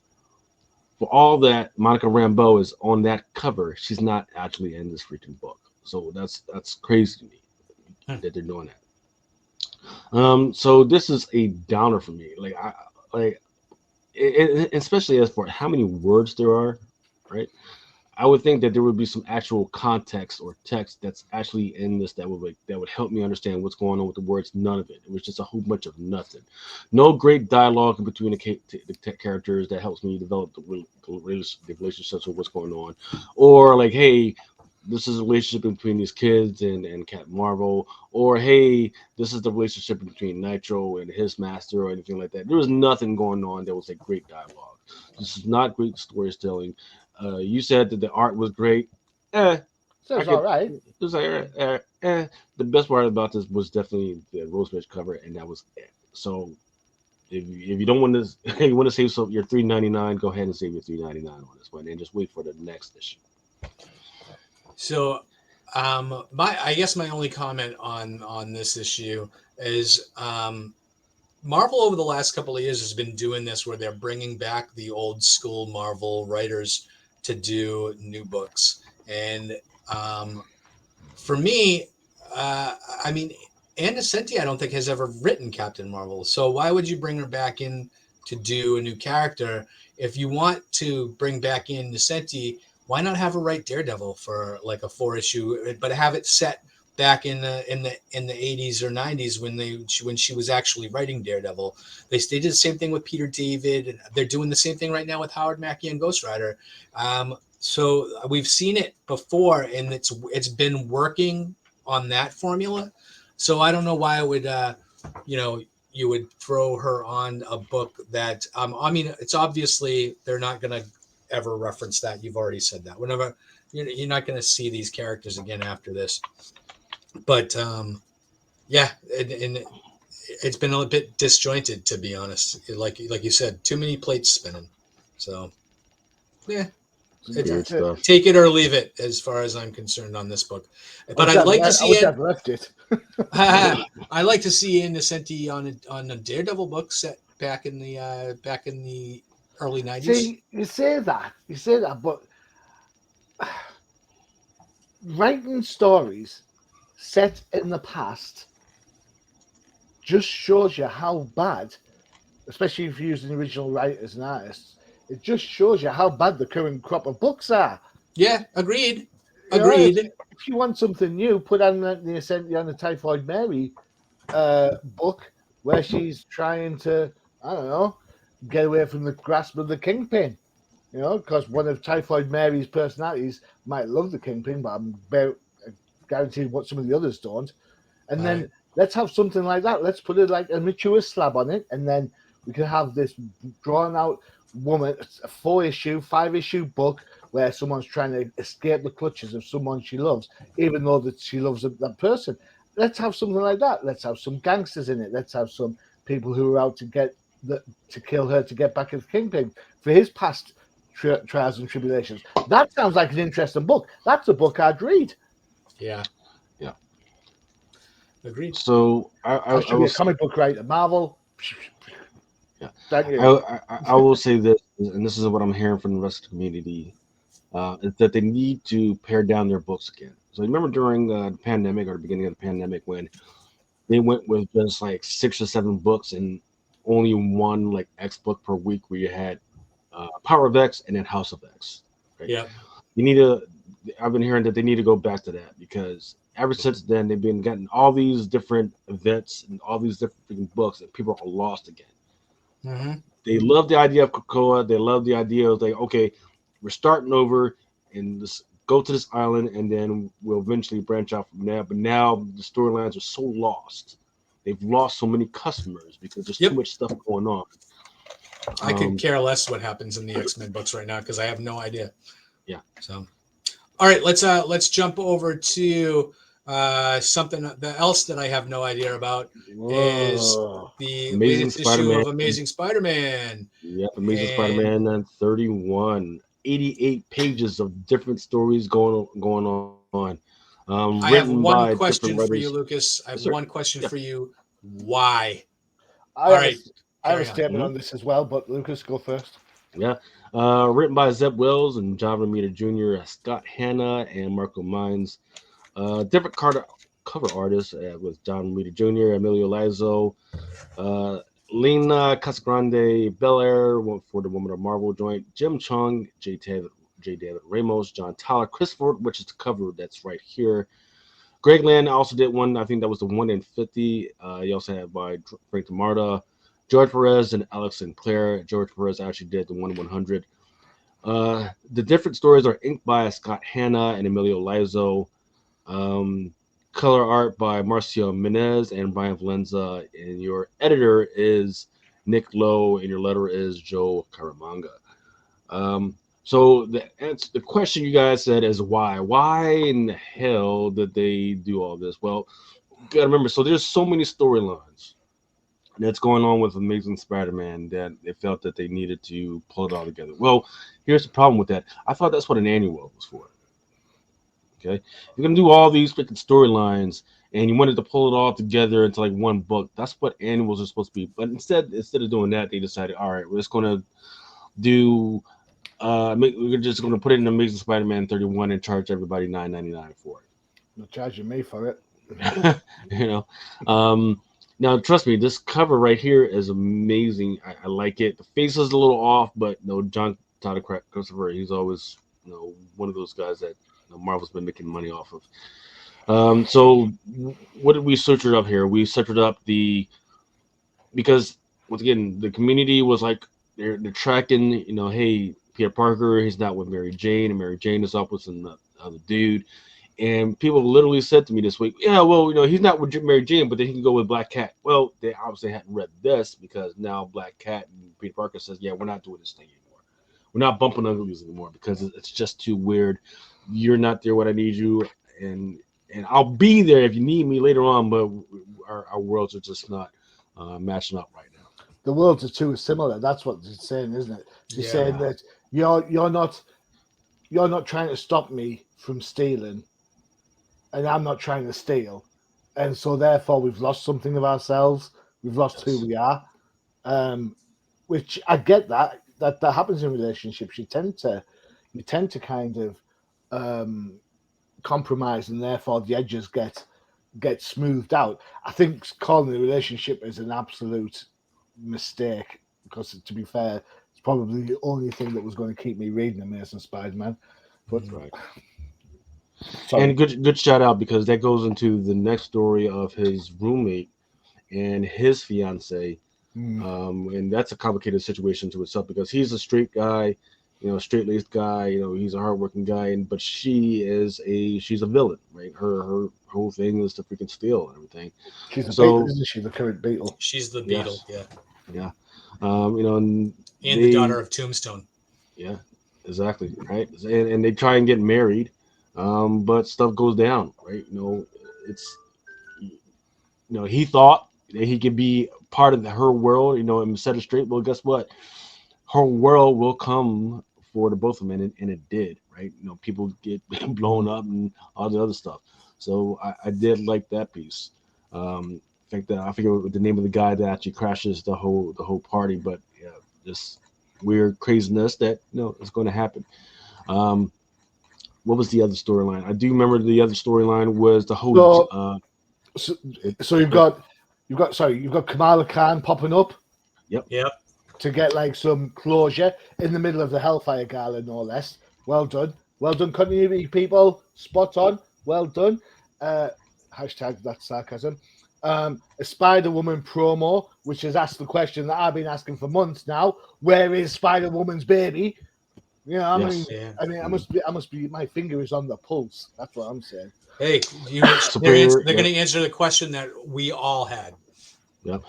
For all that Monica Rambeau is on that cover, she's not actually in this freaking book. So that's crazy to me that they're doing that. So this is a downer for me. Especially as for how many words there are, right? I would think that there would be some actual context or text that's actually in this that would help me understand what's going on with the words. None of it. It was just a whole bunch of nothing. No great dialogue in between the characters that helps me develop the relationships with what's going on, or like, hey, this is a relationship between these kids and Captain Marvel, or hey, this is the relationship between Nitro and his master, or anything like that. There was nothing going on that was like great dialogue. This is not great storytelling. You said that the art was great. Sounds all right. It was like, The best part about this was definitely the Rosebush cover, and that was it. So if you don't want to, you want to save your $3.99, go ahead and save your $3.99 on this one, and just wait for the next issue. So, I guess my only comment on this issue is Marvel over the last couple of years has been doing this where they're bringing back the old school Marvel writers to do new books, and for me, I mean, Anna Senti I don't think has ever written Captain Marvel, so why would you bring her back in to do a new character? If you want to bring back in Nocenti, why not have her write Daredevil for like a 4-issue, but have it set back in the 80s or 90s when she was actually writing Daredevil. They did the same thing with Peter David, and they're doing the same thing right now with Howard Mackie and Ghost Rider. So we've seen it before, and it's been working on that formula. So I don't know why it would you would throw her on a book that I mean, it's obviously they're not going to ever reference that. You've already said that. Whenever you're not going to see these characters again after this. But yeah, and it's been a bit disjointed, to be honest. Like you said, too many plates spinning. So yeah, take it or leave it, as far as I'm concerned on this book. But I'd like to see it. I've left it. I like to see Innocenti on a Daredevil book set back in the early 90s. See, you say that, but writing stories set in the past just shows you how bad, especially if you're using original writers and artists, it just shows you how bad the current crop of books are. Yeah, agreed. If you want something new, put on the Ascent on the Typhoid Mary book where she's trying to, I don't know, get away from the grasp of the Kingpin. You know, because one of Typhoid Mary's personalities might love the Kingpin, but I'm guaranteed what some of the others don't. And then let's have something like that. Let's put it like a mature slab on it, and then we can have this drawn out woman, a 4-issue, 5-issue book where someone's trying to escape the clutches of someone she loves, even though that she loves that person. Let's have something like that. Let's have some gangsters in it. Let's have some people who are out to kill her to get back at the Kingpin for his past trials and tribulations. That sounds like an interesting book. That's a book I'd read. Yeah. Agreed. So I should be a comic book writer. Marvel. Yeah. Thank you. I will say this, and this is what I'm hearing from the rest of the community, is that they need to pare down their books again. So remember during the pandemic or the beginning of the pandemic when they went with just like 6 or 7 books and only one like X book per week, where you had Power of X and then House of X. Right? Yeah. I've been hearing that they need to go back to that, because ever since then they've been getting all these different events and all these different books, and people are lost again. Mm-hmm. They love the idea of Krakoa. They love the idea of like, okay, we're starting over and just go to this island, and then we'll eventually branch out from there. But now the storylines are so lost. They've lost so many customers because there's too much stuff going on. I could care less what happens in the X-Men books right now because I have no idea. Yeah. So, all right, let's jump over to something else that I have no idea about. Is the latest issue of Amazing Spider-Man. Yep, Amazing Spider-Man 31. 88 pages of different stories going on. I have one question for you, Lucas. I have one question for you. Why? I have a statement on this as well, but Lucas, go first. Yeah. Written by Zeb Wells and John Romita Jr., Scott Hanna, and Marco Mines. Different cover artists with John Romita Jr., Emilio Lazo, Lena Casagrande, Belair for the Woman of Marvel joint, Jim Chung, J. Ted J. David Ramos, John Tyler Christopher, which is the cover that's right here. Greg Land also did one. I think that was the 1 in 50. He also had by Frank DeMarta, George Perez, and Alex Sinclair. George Perez actually did the 1 in 100. The different stories are inked by Scott Hanna and Emilio Lizo. Color art by Marcio Menez and Brian Valenza. And your editor is Nick Lowe, and your letterer is Joe Caramanga. So the question you guys said is why? Why in the hell did they do all this? Well, you gotta remember, so there's so many storylines that's going on with Amazing Spider-Man that they felt that they needed to pull it all together. Well, here's the problem with that. I thought that's what an annual was for. Okay, if you're gonna do all these freaking storylines and you wanted to pull it all together into like one book, that's what annuals are supposed to be. But instead of doing that, they decided, all right, we're just gonna do. We're just going to put it in Amazing Spider-Man 31 and charge everybody $9.99 for it. They're charging me for it. Now trust me, this cover right here is amazing. I like it. The face is a little off, but no, John Tyler Christopher, he's always one of those guys that Marvel's been making money off of. So what did we search it up here? We searched up because once again the community was like they're tracking. Hey. Peter Parker, he's not with Mary Jane, and Mary Jane is up with another dude. And people literally said to me this week, yeah, well, he's not with Mary Jane, but then he can go with Black Cat. Well, they obviously hadn't read this because now Black Cat and Peter Parker says, yeah, we're not doing this thing anymore. We're not bumping uglies anymore because it's just too weird. You're not there when I need you, and I'll be there if you need me later on, but our worlds are just not matching up right now. The worlds are too similar. That's what she's saying, isn't it? She's saying that you're not trying to stop me from stealing, and I'm not trying to steal, and so therefore we've lost something of ourselves. We've lost who we are, which I get that happens in relationships. You tend to kind of compromise, and therefore the edges get smoothed out. I think calling the relationship is an absolute mistake because, to be fair, it's probably the only thing that was going to keep me reading Amazing Spider-Man. But right. And good shout out because that goes into the next story of his roommate and his fiance, and that's a complicated situation to itself because he's a straight guy, straight-laced guy, he's a hardworking guy, but she's a villain, right? Her whole thing is to freaking steal and everything. She's Beetle, isn't she? The current Beetle. She's the Beetle, yes. Yeah. And the daughter of Tombstone. Yeah, exactly, right? And they try and get married, but stuff goes down, right? He thought that he could be part of her world, and set it straight. Well, guess what? Her world will come for the both of them, and it did, right? People get blown up and all the other stuff. So I did like that piece. In fact, I forget the name of the guy that actually crashes the whole party, but yeah, just weird craziness that is going to happen. What was the other storyline? I do remember the other storyline was the whole. So you've got Kamala Khan popping up. Yep. To get like some closure in the middle of the Hellfire Gala, no less. Well done, continuity people. Spot on. Well done. Hashtag that's sarcasm. A Spider-Woman promo, which has asked the question that I've been asking for months now: where is Spider-Woman's baby? I mean, I must be. My finger is on the pulse. That's what I'm saying. Hey, they're going to answer the question that we all had. Yeah.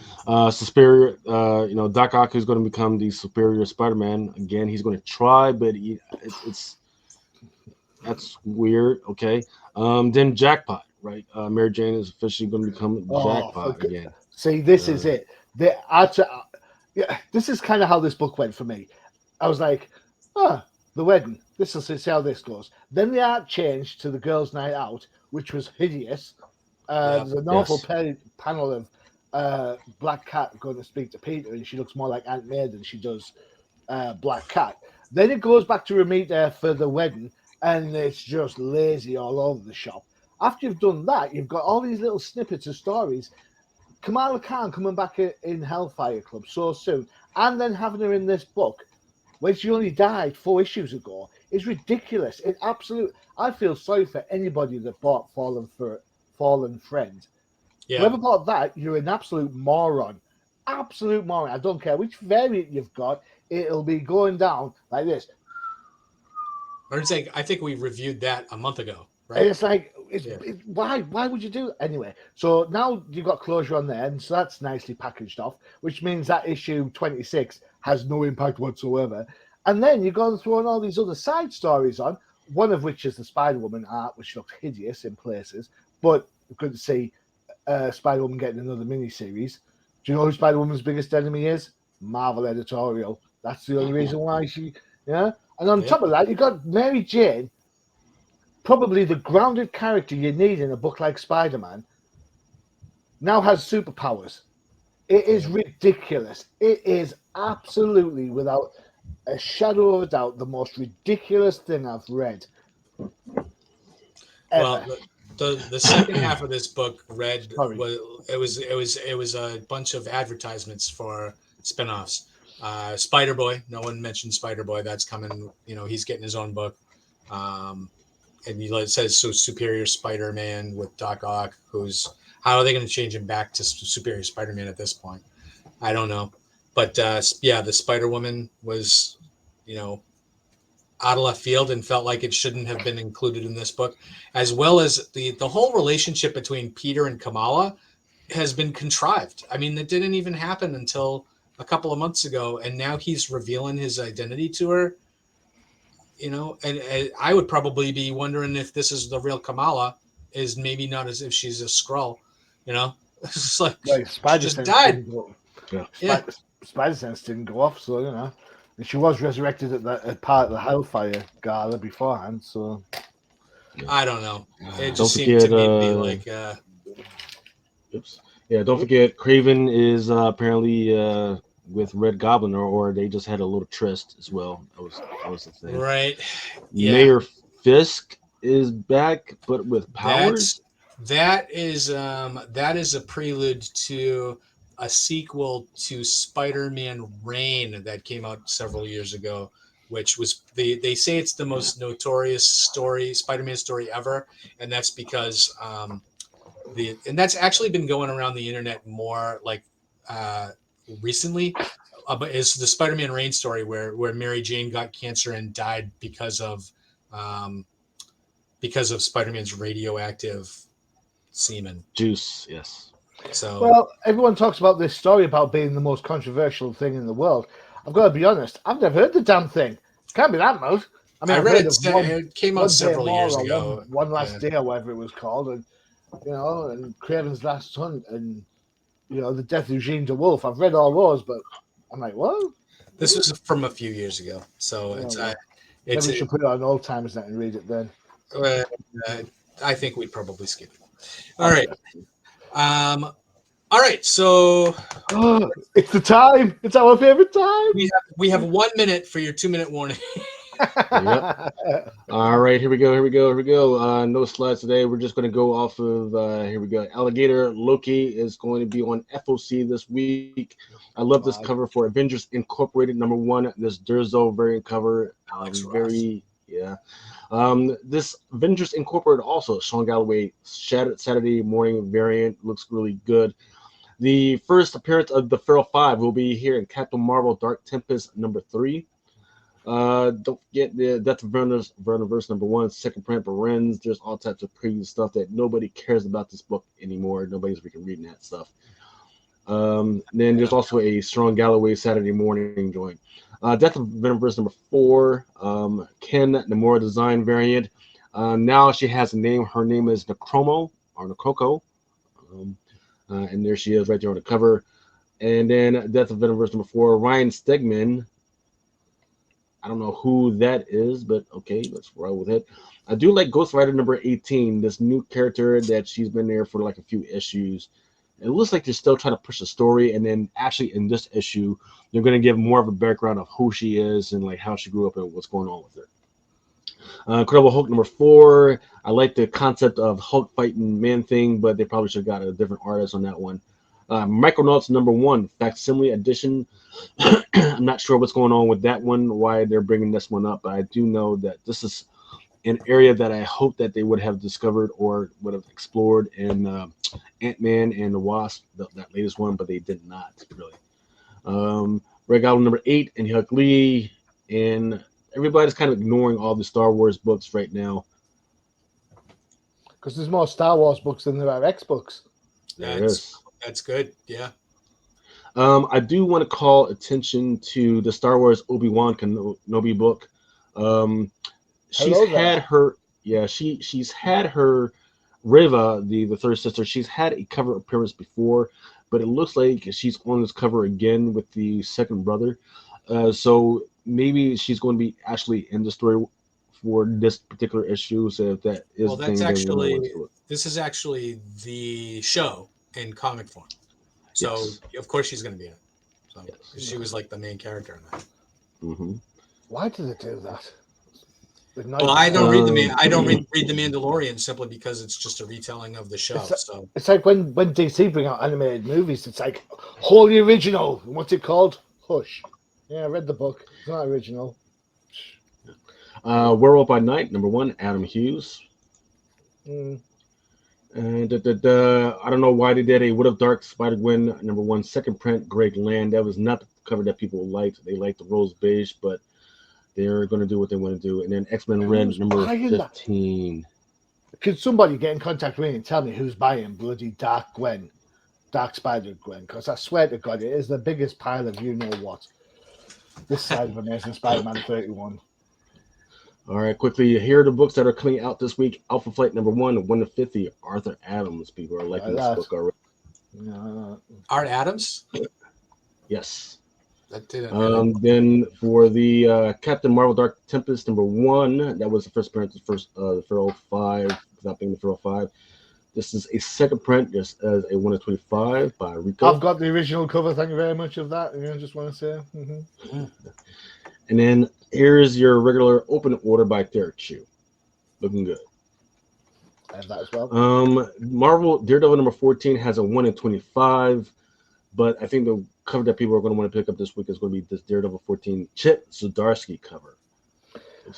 Superior, Doc Ock is going to become the Superior Spider-Man. Again, he's going to try, but that's weird. Okay. Then Jackpot, right? Mary Jane is officially going to become Jackpot again. See, this is it. This is kind of how this book went for me. I was like, the wedding. This is see how this goes. Then the art changed to the girls' night out, which was hideous. There's an awful panel of Black Cat going to speak to Peter, and she looks more like Aunt May than she does Black Cat. Then it goes back to Ramita for the wedding, and it's just lazy all over the shop. After you've done that, you've got all these little snippets of stories. Kamala Khan coming back in Hellfire Club so soon, and then having her in this book. when she only died 4 issues ago is ridiculous. It absolute. I feel sorry for anybody that bought Fallen Friend. Yeah. Whoever bought that, you're an absolute moron. Absolute moron. I don't care which variant you've got, it'll be going down like this. I think we reviewed that a month ago, right? And it's like, why? Why would you do it? Anyway, so now you've got closure on there, and so that's nicely packaged off, which means that issue 26 has no impact whatsoever. And then you're going to throw all these other side stories on, one of which is the Spider-Woman art, which looks hideous in places, but good to see Spider-Woman getting another miniseries. Do you know who Spider-Woman's biggest enemy is? Marvel editorial. That's the only reason why she, yeah. And on top of that, you've got Mary Jane, probably the grounded character you need in a book like Spider-Man, now has superpowers. It is ridiculous. It is absolutely, without a shadow of a doubt, the most ridiculous thing I've read. Ever. Well, the second half of this book was a bunch of advertisements for spinoffs. Spider-Boy, no one mentioned Spider-Boy. That's coming. He's getting his own book. And it says Superior Spider-Man with Doc Ock. How are they going to change him back to Superior Spider-Man at this point? I don't know. But the Spider-Woman was, out of left field and felt like it shouldn't have been included in this book, as well as the whole relationship between Peter and Kamala has been contrived. I mean, it didn't even happen until a couple of months ago, and now he's revealing his identity to her. And I would probably be wondering if this is the real Kamala, is maybe not as if she's a Skrull. It's like she just died. Spider-Sense didn't go off, so and she was resurrected at part of the Hellfire Gala beforehand. So I don't know. It just seemed to me like. Oops. Yeah, don't forget, Craven is apparently with Red Goblin, or they just had a little tryst as well. That was the thing. Right. Yeah. Mayor Fisk is back, but with powers. That is a prelude to a sequel to Spider-Man Reign that came out several years ago, which was they say it's the most notorious Spider-Man story ever, and that's because and that's actually been going around the internet more like recently, but is the Spider-Man Reign story where Mary Jane got cancer and died because of Spider-Man's radioactive semen juice. Yes. So well, everyone talks about this story about being the most controversial thing in the world. I've got to be honest, I've never heard the damn thing. Can't be that much. I mean, I read it came out several years ago. One Last Day or whatever it was called, and and Craven's Last Hunt, and the Death of Jean DeWolf. I've read all those, but I'm like, what? This was from a few years ago, so maybe we should put it on Old Timers Net and read it then. I think we'd probably skip it. All right. All right, so it's the time. It's our favorite time. We have 1 minute for your 2-minute warning. Yep. All right, here we go. No slides today. We're just going to go off of here we go. Alligator Loki is going to be on FOC this week. I love this cover for Avengers Incorporated #1. This Durzo variant cover. This Avengers Incorporated also Sean Galloway Saturday morning variant looks really good. The first appearance of the Feral Five will be here in Captain Marvel Dark Tempest #3. Don't forget the Death of Verniverse #1, second print Berens. There's all types of preview stuff that nobody cares about this book anymore. Nobody's freaking reading that stuff. Then there's also a Strong Galloway Saturday morning joint. Death of Verniverse #4, Ken Namora design variant. Now she has a name. Her name is Nakromo or Nakoko. And there she is right there on the cover. And then Death of Verniverse #4, Ryan Stegman. I don't know who that is, but okay, let's roll with it. I do like Ghost Rider #18, this new character that she's been there for like a few issues. It looks like they're still trying to push the story, and then actually in this issue, they're going to give more of a background of who she is and like how she grew up and what's going on with her. Incredible Hulk #4. I like the concept of Hulk fighting Man-Thing, but they probably should have got a different artist on that one. Micronauts #1 facsimile edition. I'm not sure what's going on with that one, why they're bringing this one up, but I do know that this is an area that I hope that they would have discovered or would have explored in Ant-Man and the Wasp, that latest one, but they did not really. Red Goblin #8 and Huck Lee, and everybody's kind of ignoring all the Star Wars books right now. Because there's more Star Wars books than there are X books. That's good, yeah. I do want to call attention to the Star Wars Obi-Wan Kenobi book. She's had her Reva, the third sister. She's had a cover appearance before, but it looks like she's on this cover again with the second brother. So maybe she's going to be actually in the story for this particular issue. So if that is, this is actually the show in comic form. So yes. Of course she's going to be in it. So yes. She was like the main character in that. Mm-hmm. Why did it do that? Well, I don't read the Mandalorian simply because it's just a retelling of the show. It's like when DC bring out animated movies, it's like wholly original. What's it called? Hush. Yeah, I read the book. It's not original. Werewolf by Night #1, Adam Hughes. And I don't know why they did a Wood of Dark Spider-Gwen #1 second print, Greg Land. That was not the cover that people liked. They liked the rose beige, but they're going to do what they want to do. And then X-Men Red #15. Can somebody get in contact with me and tell me who's buying bloody Dark Spider-Gwen? Because I swear to God, it is the biggest pile of you-know-what. This side of Amazing Spider-Man 31. All right, quickly, here are the books that are coming out this week. Alpha Flight #1, 1-50, Arthur Adams. People are liking this book already. Art Adams? Yes. Then for the Captain Marvel Dark Tempest #1, that was the first print, the Feral 5, without being the Feral 5. This is a second print, just as a 1-25 by Rico. I've got the original cover. Thank you very much of that. I just want to say. Mm-hmm. And then here's your regular open order by Derek Chu. Looking good. I have that as well. Marvel Daredevil #14 has a 1-25, but I think the cover that people are going to want to pick up this week is going to be this Daredevil 14 Chip Zdarsky cover.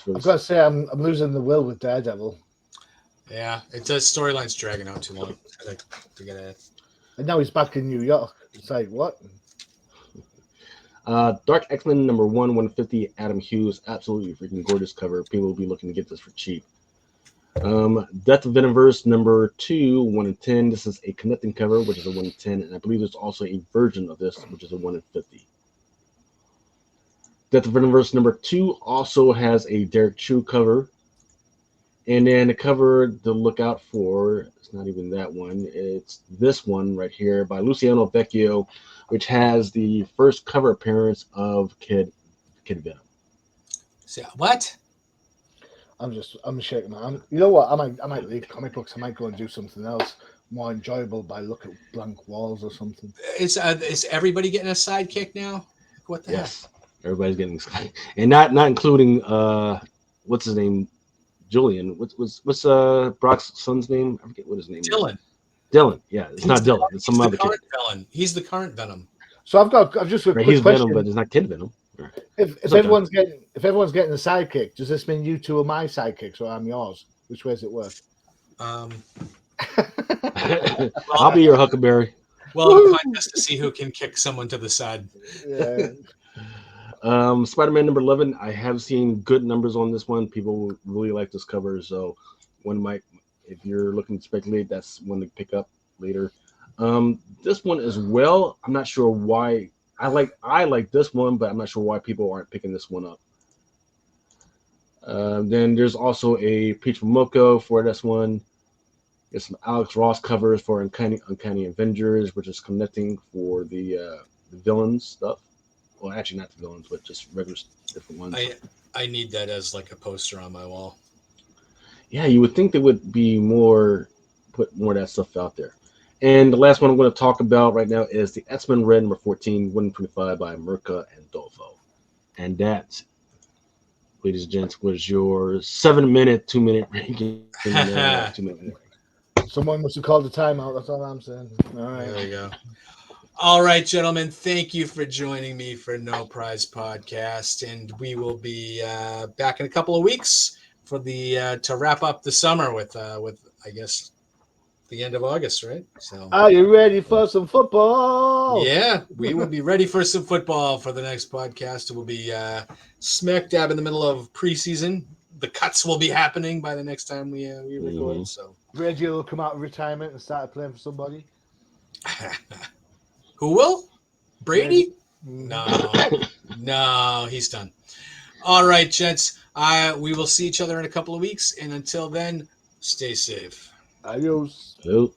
Really I've got to say, I'm losing the will with Daredevil. Yeah, it does. Storyline's dragging out too long. To get it. And now he's back in New York. It's like, what? Dark X-Men #1, 150, Adam Hughes. Absolutely freaking gorgeous cover. People will be looking to get this for cheap. Death of Venomverse #2, 1-10. This is a connecting cover, which is a 1-10, and I believe there's also a version of this, which is a 1-50. Death of Venomverse #2 also has a Derek Chu cover, and then the cover to look out for, it's not even that one, it's this one right here by Luciano Vecchio, which has the first cover appearance of Kid Venom. So, what? I'm shaking. You know what? I might leave comic books. I might go and do something else more enjoyable by looking at blank walls or something. Is everybody getting a sidekick now? What the heck? Everybody's getting, and not including what's his name, Julian. What's Brock's son's name? I forget what his name Dylan. is. Dylan. Yeah, it's not Dylan. It's some other kid. He's the current Venom. So I've just a quick he's question. Venom, but it's not Kid Venom. If everyone's getting a sidekick, does this mean you two are my sidekicks or I'm yours? Which way does it work? I'll be your Huckleberry. Well, the contest to see who can kick someone to the side. Yeah. Spider-Man #11. I have seen good numbers on this one. People really like this cover, so one might, if you're looking to speculate, that's one to pick up later. This one as well. I'm not sure why. I like this one, but I'm not sure why people aren't picking this one up. Then there's also a Peach Momoko for this one. There's some Alex Ross covers for Uncanny Avengers, which is connecting for the villains stuff. Well, actually not the villains, but just regular different ones. I need that as like a poster on my wall. Yeah, you would think they would put more of that stuff out there. And the last one I'm going to talk about right now is the X-Men Red #14, 125 by Mirka and Dolfo. And that, ladies and gents, was your 7-minute, 2-minute ranking. 2-minute ranking. Someone must have called the timeout. That's all I'm saying. All right. There we go. All right, gentlemen, thank you for joining me for No Prize Podcast, and we will be back in a couple of weeks for the to wrap up the summer with I guess the end of August, right? So, are you ready for some football? yeah, we will be ready for some football for the next podcast. We'll be smack dab in the middle of preseason. The cuts will be happening by the next time we record. So, Reggie will come out of retirement and start playing for somebody. who will? Brady? Mm-hmm. No, he's done. All right, gents. We will see each other in a couple of weeks, and until then, stay safe. Adios. Nope.